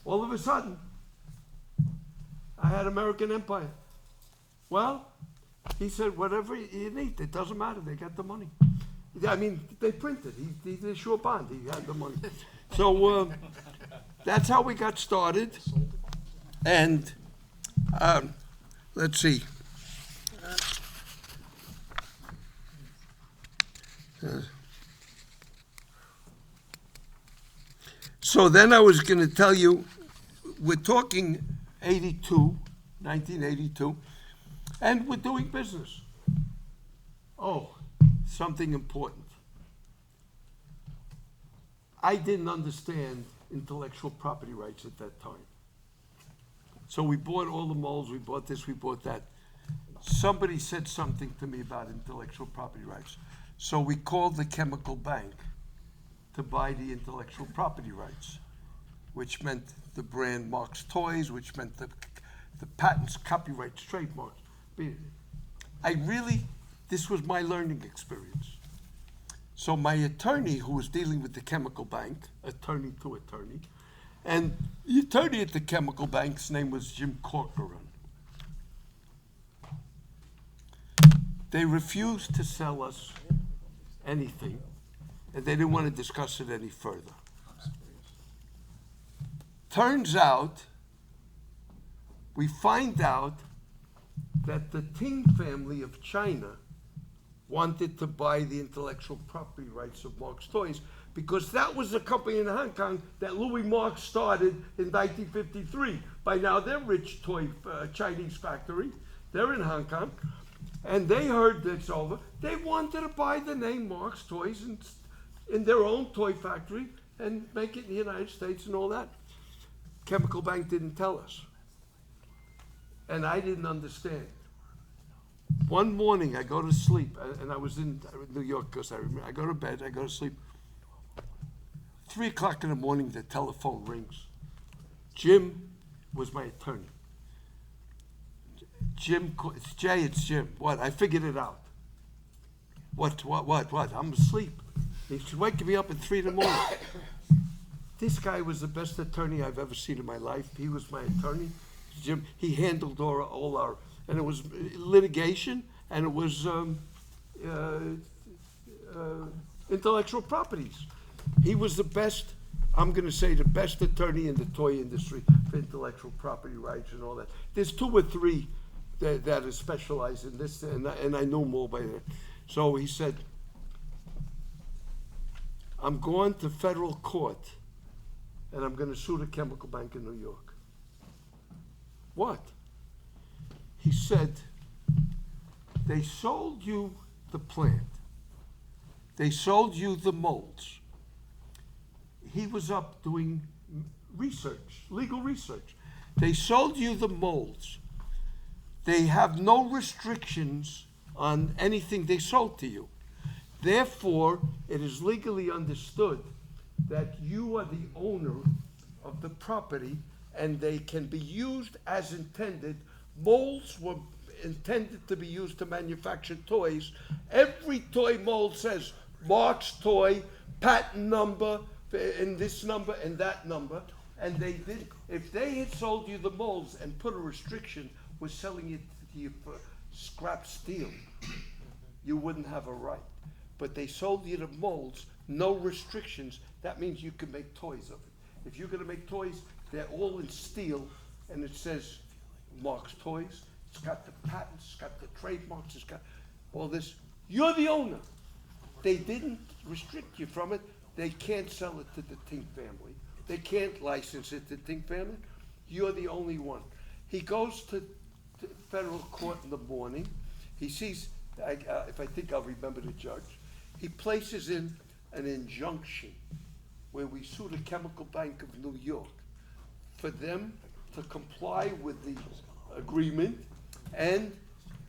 All of a sudden, I had American Empire. Well, he said, whatever you need, it doesn't matter, they got the money. I mean, they printed, he did a short bond, he had the money. So that's how we got started. And let's see. So then I was going to tell you, we're talking 1982, and we're doing business. Oh, something important. I didn't understand intellectual property rights at that time. So we bought all the molds, we bought this, we bought that. Somebody said something to me about intellectual property rights. So we called the chemical bank to buy the intellectual property rights, which meant the brand Marx Toys, which meant the patents, copyrights, trademarks. This was my learning experience. So my attorney, who was dealing with the chemical bank, attorney to attorney, and the attorney at the chemical bank's name was Jim Corcoran. They refused to sell us anything, and they didn't want to discuss it any further. Turns out, we find out that the Ting family of China wanted to buy the intellectual property rights of Marx Toys because that was a company in Hong Kong that Louis Marx started in 1953. By now, they're rich toy Chinese factory. They're in Hong Kong. And they heard it's over. They wanted to buy the name Marx Toys in their own toy factory and make it in the United States and all that. Chemical Bank didn't tell us. And I didn't understand. One morning I go to sleep, and I was in New York because I remember. I go to bed, I go to sleep. 3 o'clock in the morning, the telephone rings. Jim was my attorney. Jim, it's Jay, it's Jim. What? I figured it out. What? I'm asleep. He's waking me up at 3 in the morning. This guy was the best attorney I've ever seen in my life. He was my attorney. Jim, he handled all our, and it was litigation, and it was intellectual properties. He was the best, I'm going to say the best attorney in the toy industry for intellectual property rights and all that. There's 2 or 3 that are specialized in this, and I know more by that. So he said, I'm going to federal court, and I'm going to sue the chemical bank in New York. what? He said, they sold you the plant. They sold you the molds. He was up doing research, legal research. They sold you the molds. They have no restrictions on anything they sold to you. Therefore, it is legally understood that you are the owner of the property and they can be used as intended. Molds were intended to be used to manufacture toys. Every toy mold says Marx Toy, patent number, and this number and that number. And they did, if they had sold you the molds and put a restriction, was selling it to you for scrap steel, you wouldn't have a right. But they sold you the molds, no restrictions. That means you can make toys of it. If you're gonna make toys, they're all in steel, and it says Marx Toys. It's got the patents, it's got the trademarks, it's got all this. You're the owner. They didn't restrict you from it. They can't sell it to the Tink family. They can't license it to Tink family. You're the only one. He goes to federal court in the morning. He sees, if I think I'll remember the judge, he places in an injunction where we sue the Chemical Bank of New York for them to comply with the agreement, and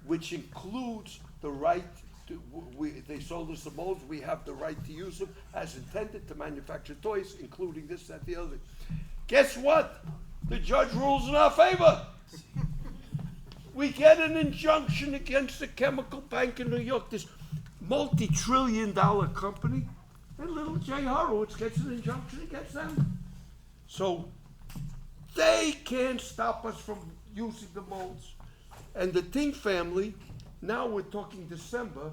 which includes the right to, they sold us the molds, we have the right to use them as intended to manufacture toys, including this, that, the other. Guess what? The judge rules in our favor. We get an injunction against the Chemical Bank in New York, this multi-trillion-dollar company, and little Jay Horowitz gets an injunction against them. So they can't stop us from using the molds. And the Tink family, now we're talking December,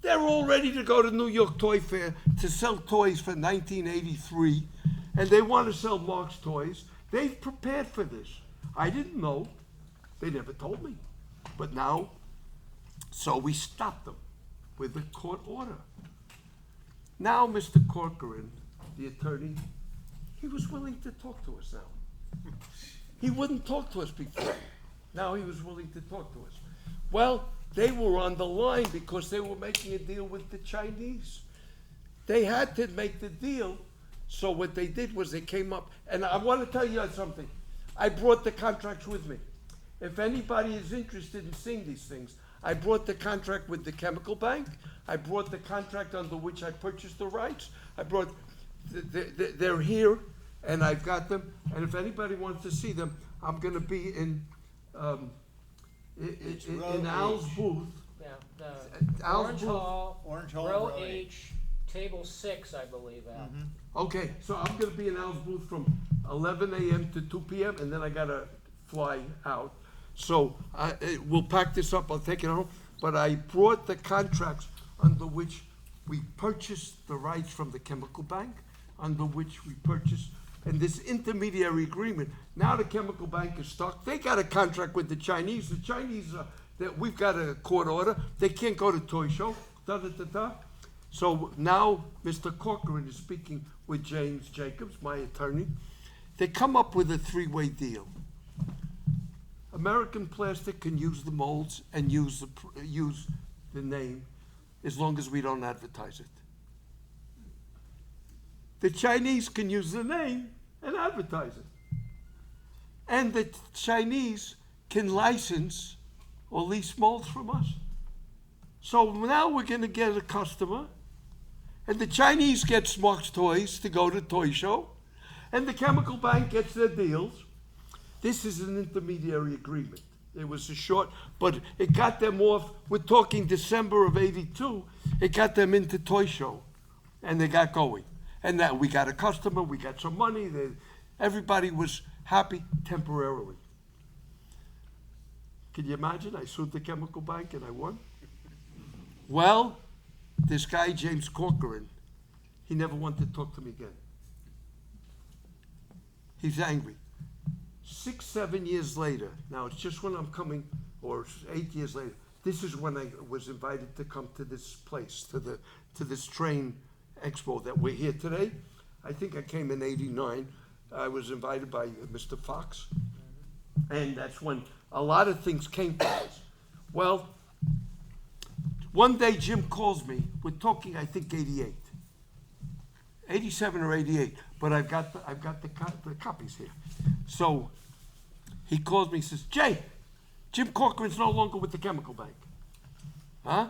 they're all ready to go to New York Toy Fair to sell toys for 1983, and they want to sell Marx Toys. They've prepared for this. I didn't know. They never told me. But now, so we stopped them with a court order. Now, Mr. Corcoran, the attorney, he was willing to talk to us now. He wouldn't talk to us before. Now he was willing to talk to us. Well, they were on the line because they were making a deal with the Chinese. They had to make the deal, so what they did was they came up, and I want to tell you something. I brought the contracts with me. If anybody is interested in seeing these things, I brought the contract with the Chemical Bank. I brought the contract under which I purchased the rights. I brought, they're here, and I've got them. And if anybody wants to see them, I'm going to be in Al's booth. Yeah, the Al's Orange booth. Hall, Orange Hall, row row H, table 6, I believe, Al. Okay, so I'm going to be in Al's booth from 11 a.m. to 2 p.m., and then I got to fly out. So we'll pack this up, I'll take it home. But I brought the contracts under which we purchased the rights from the Chemical Bank, under which we purchased, and this intermediary agreement. Now the Chemical Bank is stuck. They got a contract with the Chinese. The Chinese, that we've got a court order. They can't go to Toy Show. Da, da, da, da. So now Mr. Corcoran is speaking with James Jacobs, my attorney. They come up with a three-way deal. American Plastic can use the molds and use the name as long as we don't advertise it. The Chinese can use the name and advertise it. And the Chinese can license or lease molds from us. So now we're going to get a customer, and the Chinese get Marx Toys to go to Toy Show, and the Chemical Bank gets their deals. This is an intermediary agreement. It was a short, but it got them off. We're talking December of '82. It got them into Toy Show, and they got going. And that we got a customer, we got some money. Everybody was happy temporarily. Can you imagine? I sued the Chemical Bank and I won. Well, this guy, James Corcoran, he never wanted to talk to me again. He's angry. 6, 7 years later, now it's just when I'm coming, or 8 years later, this is when I was invited to come to this place, to this train expo that we're here today. I think I came in '89. I was invited by Mr. Fox. And that's when a lot of things came from this. Well, one day Jim calls me. We're talking, I think, 88. 87 or 88, but I've got the copies here. So he calls me, he says, Jay, Jim Corcoran's no longer with the chemical bank. Huh?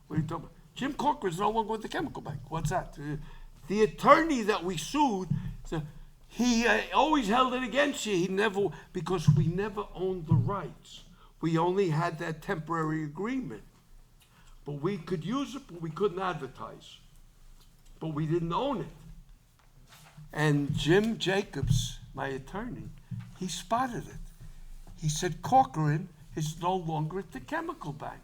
What are you talking about? Jim Corcoran's no longer with the chemical bank. What's that? The attorney that we sued, he always held it against you. He never, because we never owned the rights. We only had that temporary agreement. But we could use it, but we couldn't advertise. But we didn't own it. And Jim Jacobs, my attorney, he spotted it. He said, Corcoran is no longer at the chemical bank.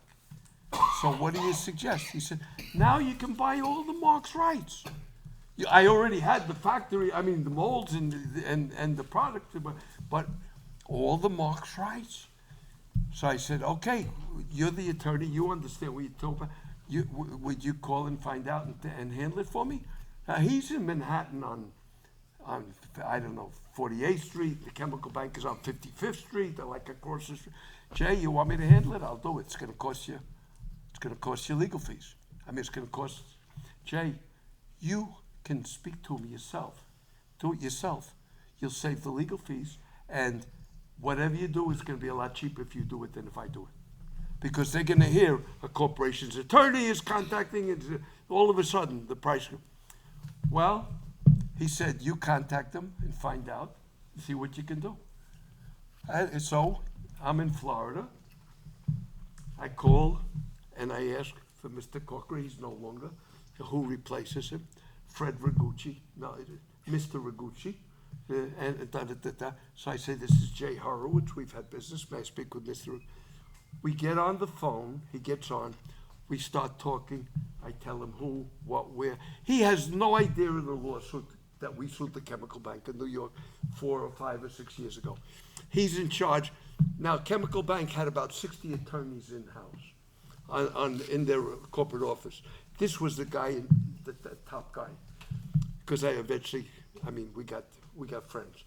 So what do you suggest? He said, now you can buy all the Marx rights. I already had the factory, I mean the molds and the product, but all the Marx rights. So I said, okay, you're the attorney, you understand what you're talking about. Would you call and find out and handle it for me? He's in Manhattan on I don't know, 48th Street. The chemical bank is on 55th Street. They're like across the street. Jay, you want me to handle it? I'll do it. It's going to cost you legal fees. I mean, it's going to cost. Jay, you can speak to him yourself. Do it yourself. You'll save the legal fees, and whatever you do is going to be a lot cheaper if you do it than if I do it. Because they're going to hear a corporation's attorney is contacting, and all of a sudden the price. Well, he said, you contact them and find out, see what you can do. So I'm in Florida. I call and I ask for Mr. Corcoran. He's no longer. Who replaces him? Fred Rigucci. No, Mr. Rigucci. And da-da-da-da. So I say, this is Jay Horowitz. We've had business. May I speak with Mr. We get on the phone. He gets on. We start talking. I tell him who, what, where. He has no idea of the lawsuit that we sued the chemical bank in New York 4 or 5 or 6 years ago. He's in charge. Now, chemical bank had about 60 attorneys in-house in their corporate office. This was the guy, the top guy, because we got friends.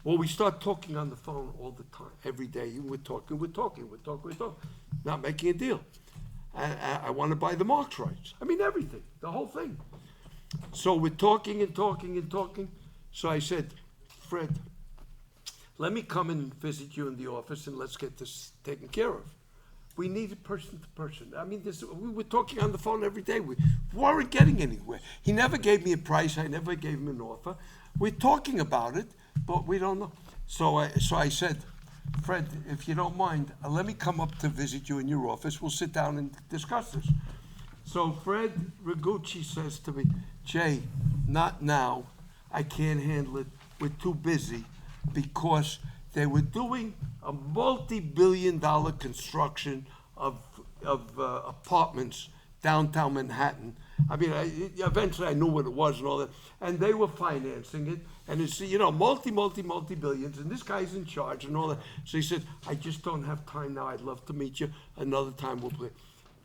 Well, we start talking on the phone all the time, every day. We're talking, not making a deal. I want to buy the Marx rights. I mean, everything, the whole thing. So we're talking and talking and talking. So I said, Fred, let me come and visit you in the office and let's get this taken care of. We needed person to person. I mean, we were talking on the phone every day. We weren't getting anywhere. He never gave me a price. I never gave him an offer. We're talking about it, but we don't know. So I said, Fred, if you don't mind, let me come up to visit you in your office. We'll sit down and discuss this. So Fred Rigucci says to me, Jay, not now. I can't handle it. We're too busy, because they were doing a multi-billion-dollar construction of apartments downtown Manhattan. I mean, eventually I knew what it was and all that. And they were financing it. And it's, multi-billions. And this guy's in charge and all that. So he said, I just don't have time now. I'd love to meet you. Another time we'll play.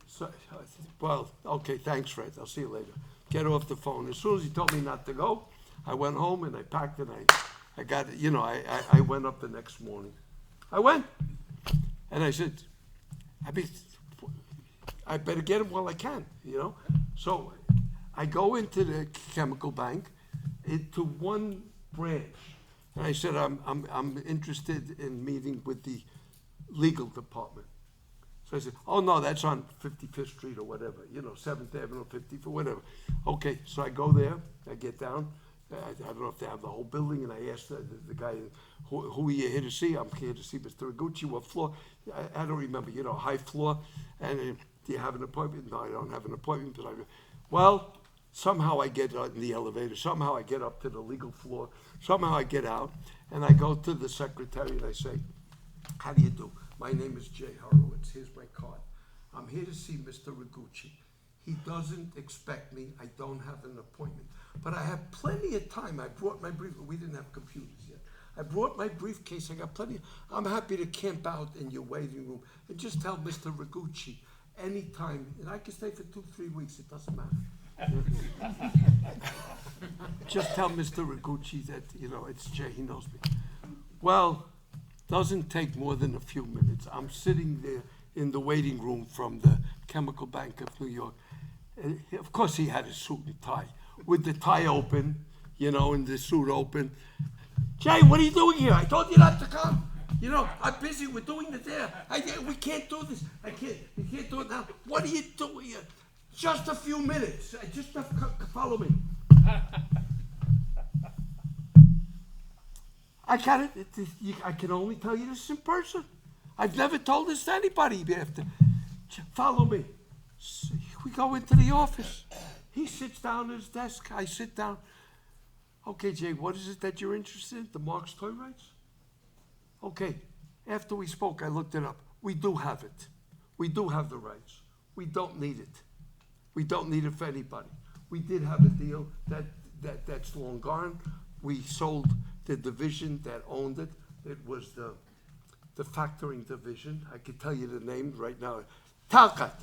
So I said, well, okay, thanks, Fred. I'll see you later. Get off the phone. As soon as he told me not to go, I went home and I packed and I got it. I went up the next morning. I went. And I said, I better get him while I can, So I go into the chemical bank, into one branch. And I said, I'm interested in meeting with the legal department. So I said, oh no, that's on 55th Street or whatever, 7th Avenue, 50th or whatever. Okay, so I go there, I get down. I don't know if they have the whole building, and I asked the guy, who are you here to see? I'm here to see Mr. Rigucci. What floor? I don't remember, high floor. And do you have an appointment? No, I don't have an appointment. But well, somehow I get in the elevator. Somehow I get up to the legal floor. Somehow I get out, and I go to the secretary, and I say, how do you do? My name is Jay Horowitz. Here's my card. I'm here to see Mr. Rigucci. He doesn't expect me. I don't have an appointment. But I have plenty of time. I brought my brief. We didn't have computers yet. I brought my briefcase. I got plenty. I'm happy to camp out in your waiting room and just tell Mr. Rigucci anytime. And I can stay for 2-3 weeks. It doesn't matter. Just tell Mr. Rigucci that, it's Jay. He knows me. Well, Doesn't take more than a few minutes. I'm sitting there in the waiting room from the Chemical Bank of New York. And of course, he had his suit and tie, with the tie open, you know, and the suit open. Jay, what are you doing here? I told you not to come. You know, I'm busy. We're doing it there. We can't do this. You can't do it now. What are you doing here? Just a few minutes. Just follow me. I got it. I can only tell you this in person. I've never told this to anybody. Follow me. We go into the office. He sits down at his desk. I sit down. Okay, Jay, what is it that you're interested in? The Marx Toy rights? Okay. After we spoke, I looked it up. We do have it. We do have the rights. We don't need it. We don't need it for anybody. We did have a deal that's long gone. We sold the division that owned it. It was the factoring division. I could tell you the name right now. Talcott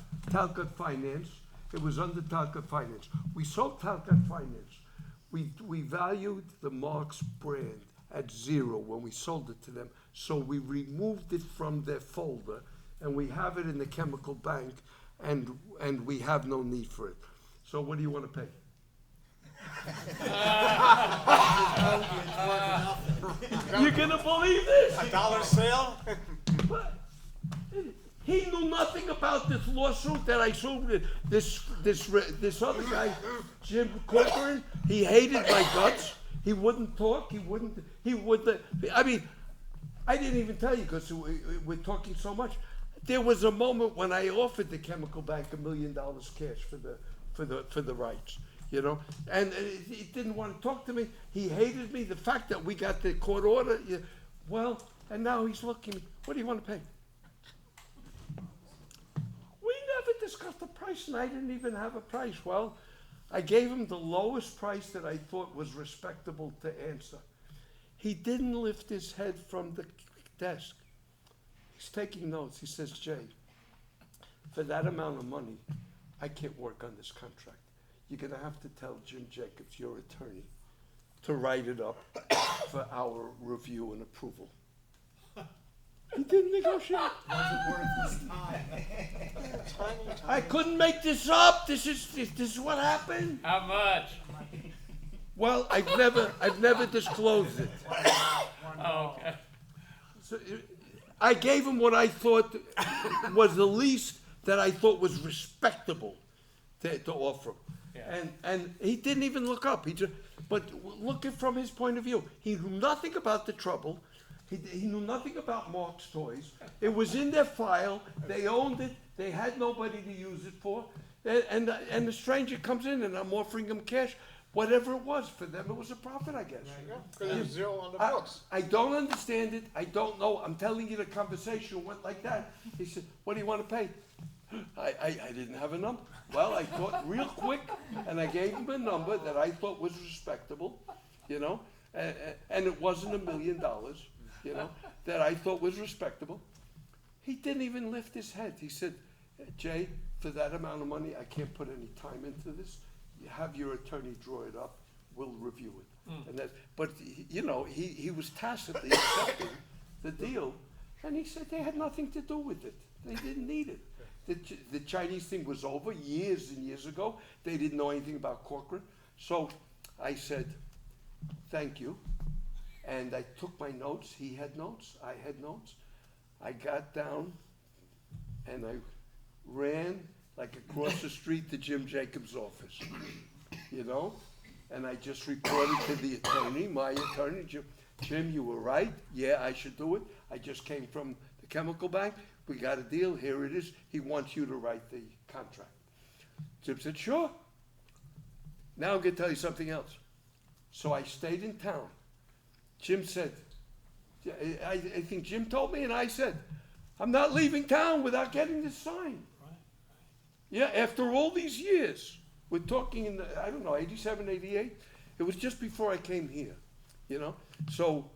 Finance. It was under Talcott Finance. We sold Talcott Finance. We valued the Marx brand at 0 when we sold it to them. So we removed it from their folder, and we have it in the Chemical Bank, and we have no need for it. So what do you want to pay? You're gonna believe this? $1 sale? But he knew nothing about this lawsuit that I sued this other guy, Jim Corcoran. He hated my guts. He wouldn't talk. He wouldn't. I mean, I didn't even tell you because we're talking so much. There was a moment when I offered the Chemical Bank $1 million cash for the rights, you know, and he didn't want to talk to me. He hated me. The fact that we got the court order, well, and now he's looking. What do you want to pay? We never discussed the price, and I didn't even have a price. Well, I gave him the lowest price that I thought was respectable to answer. He didn't lift his head from the desk. He's taking notes. He says, Jay, for that amount of money, I can't work on this contract. You're going to have to tell Jim Jacobs, your attorney, to write it up for our review and approval. He didn't negotiate. I couldn't make this up. This is what happened. How much? Well, I've never disclosed it. Oh, okay. So I gave him what I thought was the least that I thought was respectable to offer him. Yeah. And he didn't even look up. But look at from his point of view. He knew nothing about the trouble. He knew nothing about Marx Toys. It was in their file. They owned it. They had nobody to use it for. And the stranger comes in, and I'm offering him cash. Whatever it was, for them it was a profit, I guess. Because it was 0 on the books. I don't understand it. I don't know. I'm telling you the conversation went like that. He said, what do you want to pay? I didn't have a number. Well, I thought real quick, and I gave him a number that I thought was respectable, you know, and it wasn't $1 million, you know, that I thought was respectable. He didn't even lift his head. He said, Jay, for that amount of money, I can't put any time into this. You have your attorney draw it up. We'll review it. And but you know, he was tacitly accepting the deal, and he said they had nothing to do with it. They didn't need it. The Chinese thing was over years and years ago. They didn't know anything about Corcoran. So I said, thank you. And I took my notes. He had notes. I had notes. I got down and I ran like across the street to Jim Jacobs' office, you know? And I just reported to the attorney, my attorney, Jim, you were right. Yeah, I should do it. I just came from the Chemical Bank. We got a deal. Here it is. He wants you to write the contract. Jim said, sure. Now I'm going to tell you something else. So I stayed in town. Jim said, I think Jim told me, and I said, I'm not leaving town without getting this signed. Yeah, after all these years, we're talking in the, I don't know, 87, 88. It was just before I came here, you know. So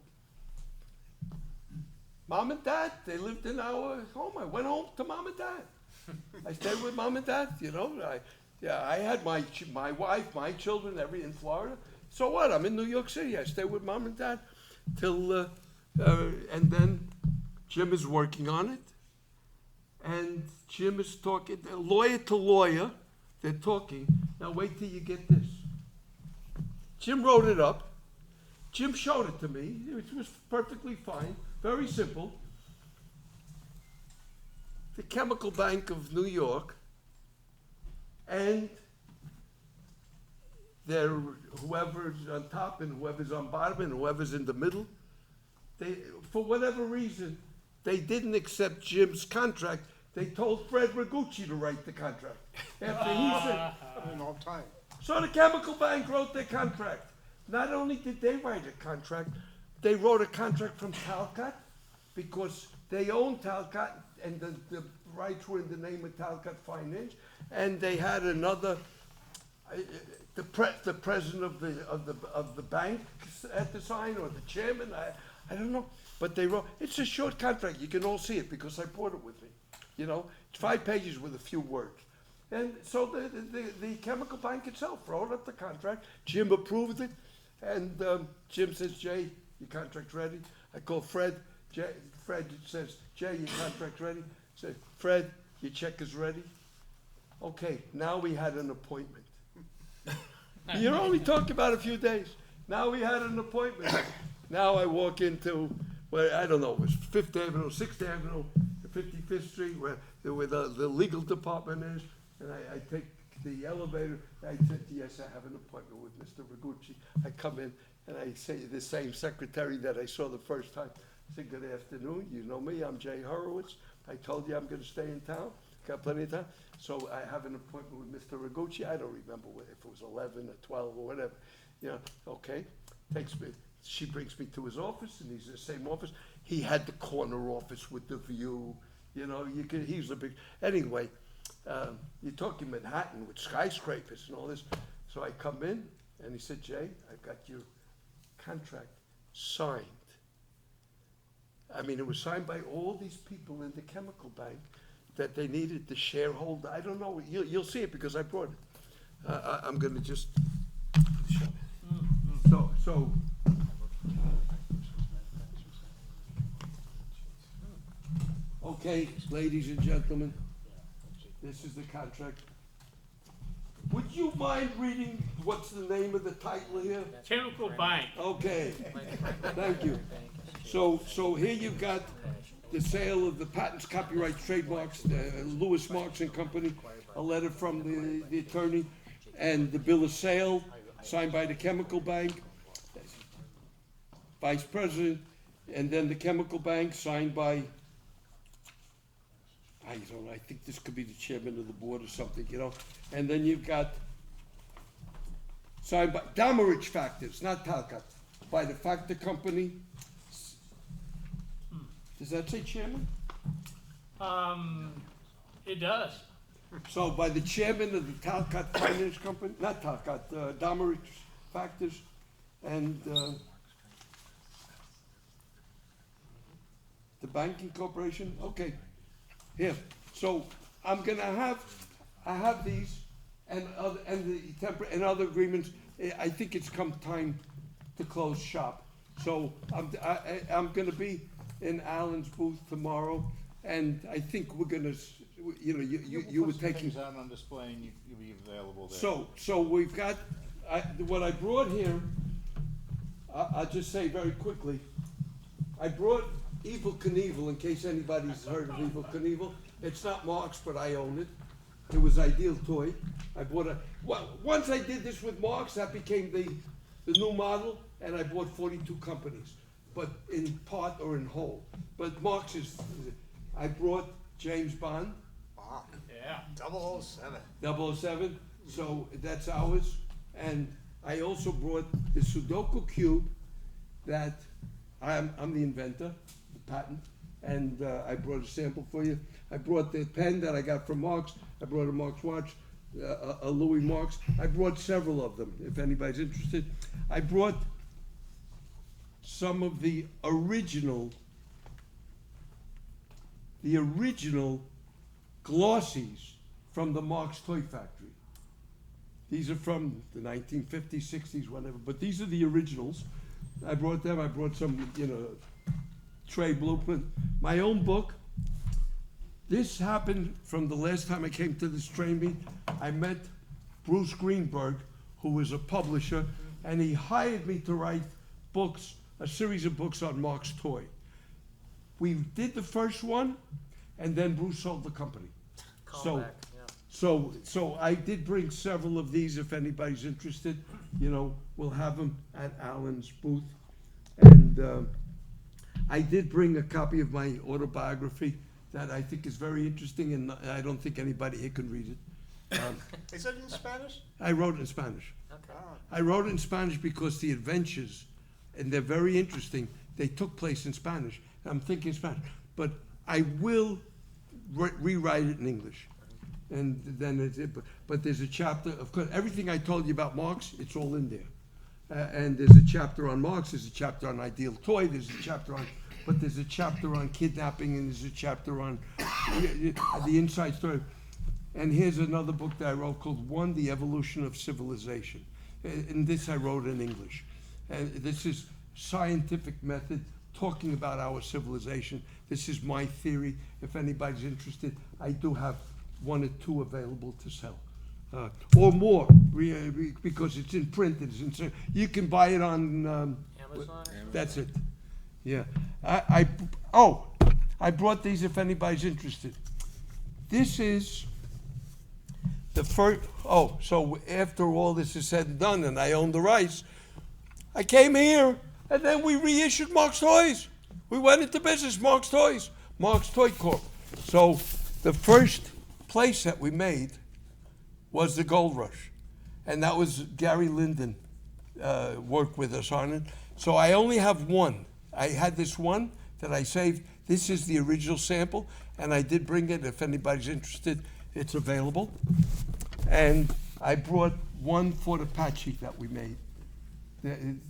Mom and Dad, they lived in our home. I went home to Mom and Dad. I stayed with Mom and Dad, you know. I had my wife, my children, in Florida. So what? I'm in New York City. I stayed with Mom and Dad till, and then Jim is working on it, and Jim is talking, lawyer to lawyer, they're talking. Now wait till you get this. Jim wrote it up. Jim showed it to me. It was perfectly fine, very simple. The Chemical Bank of New York and whoever's on top and whoever's on bottom and whoever's in the middle, they, for whatever reason, they didn't accept Jim's contract. They told Fred Ragucci to write the contract. After he said, A long time. so the Chemical Bank wrote their contract. Not only did they write a contract, they wrote a contract from Talcott because they owned Talcott and the rights were in the name of Talcott Finance. And they had another, the president of the bank had to sign, or the chairman, I don't know. But they wrote, it's a short contract. You can all see it because I brought it with me. You know, it's 5 pages with a few words. And so the Chemical Bank itself wrote up the contract. Jim approved it. And Jim says, Jay, your contract's ready. I call Fred. Fred says, Jay, your contract's ready. I said, Fred, your check is ready. Okay, now we had an appointment. You're only talking about a few days. Now we had an appointment. Now I walk into, where I don't know, it was 5th Avenue, 6th Avenue, 55th Street, where the legal department is, and I take the elevator. I said, yes, I have an appointment with Mr. Ragucci. I come in, and I say the same secretary that I saw the first time. I said, good afternoon, you know me, I'm Jay Horowitz. I told you I'm gonna stay in town, got plenty of time. So I have an appointment with Mr. Ragucci. I don't remember if it was 11 or 12 or whatever. You know, okay, she brings me to his office, and he's in the same office. He had the corner office with the view, you know, he was a big, anyway, you're talking Manhattan with skyscrapers and all this. So I come in, and he said, Jay, I've got your contract signed. I mean, it was signed by all these people in the Chemical Bank that they needed the shareholder. I don't know, you'll see it because I brought it. I'm gonna just show it. So, okay, ladies and gentlemen, this is the contract. Would you mind reading what's the name of the title here? Chemical Bank. Okay, thank you. So here you've got the sale of the patents, copyrights, trademarks, Lewis Marx and Company, a letter from the attorney, and the bill of sale signed by the Chemical Bank, Vice President, and then the Chemical Bank signed by, I don't know, I think this could be the chairman of the board or something, you know. And then you've got signed by Damerich Factors, not Talcott, by the Factor Company. Does that say chairman? It does. So by the chairman of the Talcott Finance Company, not Talcott, Damerich Factors, and the banking corporation. Okay, here. So I'm gonna I have these and other agreements. I think it's come time to close shop. So I'm gonna be in Allan's booth tomorrow, and I think we're gonna, you know, you were taking. Things out on display, and you'll be available there. So we've got, what I brought here, I'll just say very quickly, I brought Evel Knievel, in case anybody's heard of Evel Knievel. It's not Marx, but I own it. It was Ideal Toy. I bought once I did this with Marx, that became the new model, and I bought 42 companies, but in part or in whole. But Marx I brought James Bond. Wow. Yeah. 007. 007, so that's ours. And I also brought the Sudoku Cube that I'm the inventor, the patent, and I brought a sample for you. I brought the pen that I got from Marx. I brought a Marx watch, a Louis Marx. I brought several of them, if anybody's interested. I brought some of the original glossies from the Marx Toy Factory. These are from the 1950s, 60s, whatever, but these are the originals. I brought them. I brought some, you know, Trey Blueprint. My own book. This happened from the last time I came to this train meet. I met Bruce Greenberg, who was a publisher, and he hired me to write books, a series of books on Marx Toy. We did the first one, and then Bruce sold the company. Call back, yeah. So I did bring several of these if anybody's interested. You know, we'll have them at Allan's booth. And I did bring a copy of my autobiography that I think is very interesting, and I don't think anybody here can read it. Is that in Spanish? I wrote it in Spanish. Okay. I wrote it in Spanish because the adventures, and they're very interesting, they took place in Spanish. I'm thinking Spanish, but I will rewrite it in English. And then but there's a chapter, of course, everything I told you about Marx, it's all in there. And there's a chapter on Marx, there's a chapter on Ideal Toy, there's a chapter on, but there's a chapter on kidnapping, and there's a chapter on the inside story. And here's another book that I wrote called One, The Evolution of Civilization. And this I wrote in English. And this is scientific method talking about our civilization. This is my theory. If anybody's interested, I do have 1 or 2 available to sell. Or more, because it's in print. You can buy it on Amazon? That's it. Yeah. I brought these if anybody's interested. This is the first, so after all this is said and done and I own the rights, I came here and then we reissued Marx Toys. We went into business, Marx Toys, Marx Toy Corp. So the first place that we made was the Gold Rush. And that was Gary Linden worked with us on it. So I only have one. I had this one that I saved. This is the original sample, and I did bring it. If anybody's interested, it's available. And I brought one for the patch sheet that we made. And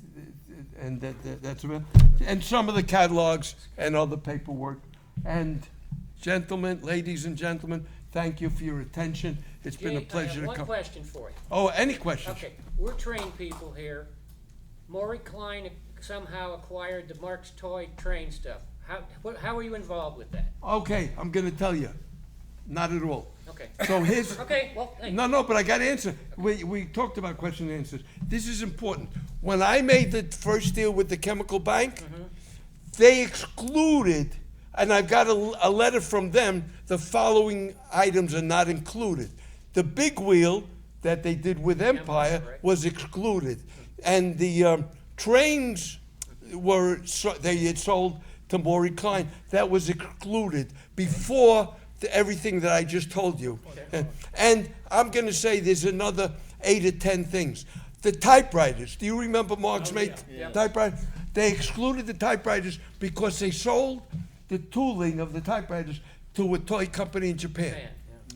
that's available. And some of the catalogs and other paperwork. And gentlemen, ladies and gentlemen, thank you for your attention. It's been a pleasure to One come. question for you. Oh, any questions? Okay, we're trained people here. Maury Klein somehow acquired the Marx Toy train stuff. How are you involved with that? Okay, I'm gonna tell you. Not at all. Okay. So here's, Okay, well, hey. no, but I got to answer. We talked about question and answers. This is important. When I made the first deal with the chemical bank, they excluded, and I've got a letter from them, the following items are not included. The big wheel that they did with Empire right. was excluded. And the trains they had sold to Maury Klein. That was excluded before everything that I just told you. And I'm going to say there's another 8 or 10 things. The typewriters. Do you remember Marx made typewriters? They excluded the typewriters because they sold the tooling of the typewriters to a toy company in Japan.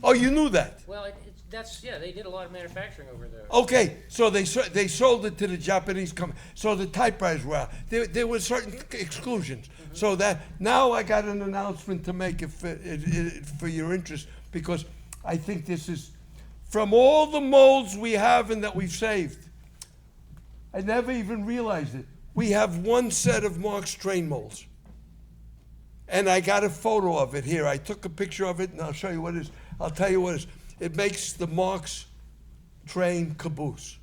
Oh, you knew that? Well, they did a lot of manufacturing over there. Okay, so they sold it to the Japanese company. So the typewriters were out. There were certain exclusions. So that now I got an announcement to make for your interest, because I think this is, from all the molds we have and that we've saved, I never even realized it. We have one set of Marx train molds. And I got a photo of it here. I took a picture of it, and I'll show you what it is. I'll tell you what it is. It makes the Marx train caboose.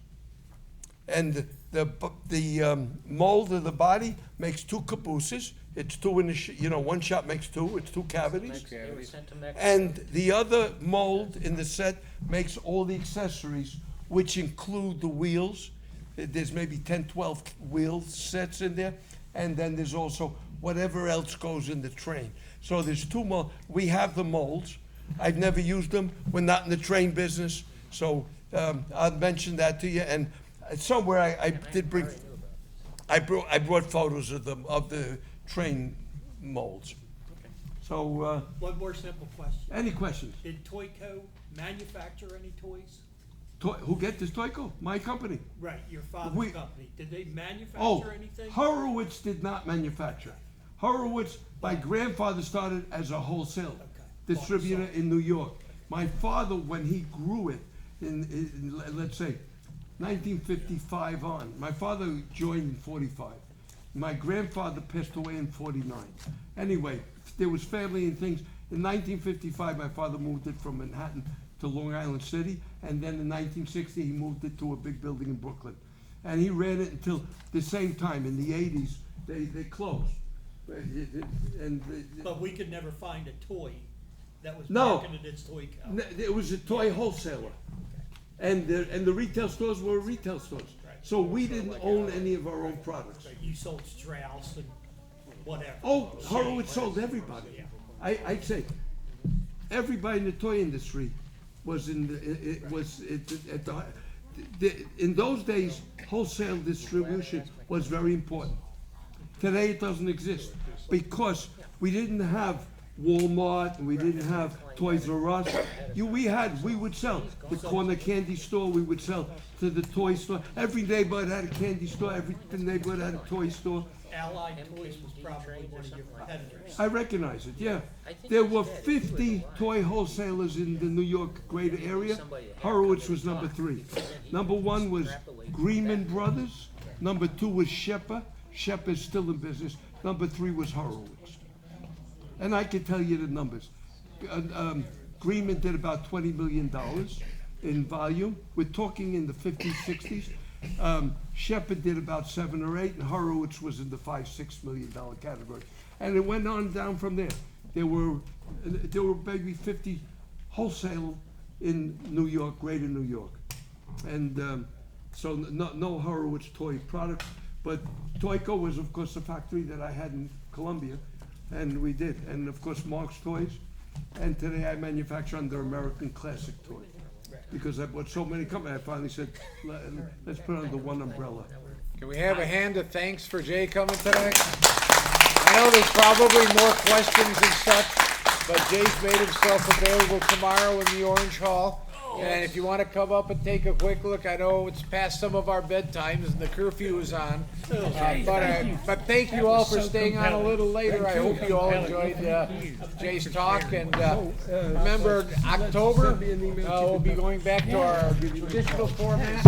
And the mold of the body makes 2 cabooses. It's 2 in the, one shot makes 2. It's 2 cavities. They were sent to Mexico. And the other mold in the set makes all the accessories, which include the wheels. There's maybe 10, 12 wheel sets in there. And then there's also whatever else goes in the train. So there's 2 molds. We have the molds. I've never used them. We're not in the train business. So I'll mention that to you. And somewhere I did bring, I brought photos of the train molds. So One more simple question. any questions? Did Toyco manufacture any toys? Who get this Toyco? My company. Right, your father's company. Did they Oh, manufacture anything? Horowitz did not manufacture. Horowitz, my grandfather started as a wholesale distributor in New York. My father, when he grew it in let's say 1955 on, my father joined in 45. My grandfather passed away in '49. Anyway, there was family and things. In 1955, my father moved it from Manhattan to Long Island City, and then in 1960, he moved it to a big building in Brooklyn. And he ran it until the same time. In the 80s, they closed. But we could never find a toy that was No. marketed as toy co. It was a toy wholesaler. And the retail stores were retail stores. So we didn't own any of our own products. You sold Strauss and whatever. Oh, Horowitz sold everybody. I'd say everybody in the toy industry was in in those days, wholesale distribution was very important. Today it doesn't exist because we didn't have Walmart and we didn't have Toys R Us. We would sell the corner candy store. We would sell to the toy store. Every neighborhood had a candy store. Every neighborhood had a toy store. Allied Toys was probably one of your competitors. I recognize it, yeah. There were 50 toy wholesalers in the New York greater area. Horowitz was number 3. Number 1 was Greenman Brothers. Number 2 was Shepper. Shepper's still in business. Number 3 was Horowitz. And I can tell you the numbers. Greenman did about $20 million in volume. We're talking in the 50s, 60s. Shepard did about 7 or 8, and Horowitz was in the $5-6 million category. And it went on down from there. There were maybe 50 wholesale in New York, greater New York. And so no Horowitz toy products, but Toyco was, of course, the factory that I had in Columbia, and we did. And, of course, Marx Toys. And today I manufacture under American Classic Toy. Because I bought so many companies, I finally said, let's put it under one umbrella. Can we have a hand of thanks for Jay coming today? I know there's probably more questions and such, but Jay's made himself available tomorrow in the Orange Hall. And if you want to come up and take a quick look, I know it's past some of our bedtimes and the curfew is on. But thank you all for staying on a little later. I hope you all enjoyed Jay's talk. And remember, October, we'll be going back to our traditional format.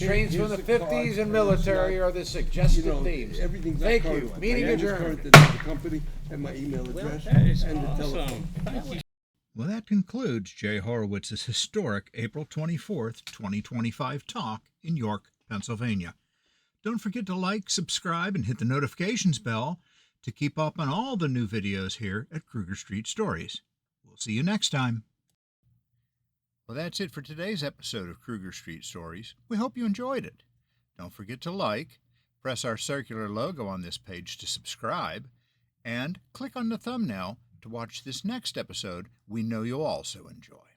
Trains from the 50s and military are the suggested themes. Thank you. Meeting adjourned. The company and my email address and the telephone. Well, that concludes Jay Horowitz's historic April 24th, 2025 talk in York, Pennsylvania. Don't forget to like, subscribe, and hit the notifications bell to keep up on all the new videos here at Kruger Street Stories. We'll see you next time. Well, that's it for today's episode of Kruger Street Stories. We hope you enjoyed it. Don't forget to like, press our circular logo on this page to subscribe, and click on the thumbnail to watch this next episode we know you'll also enjoy.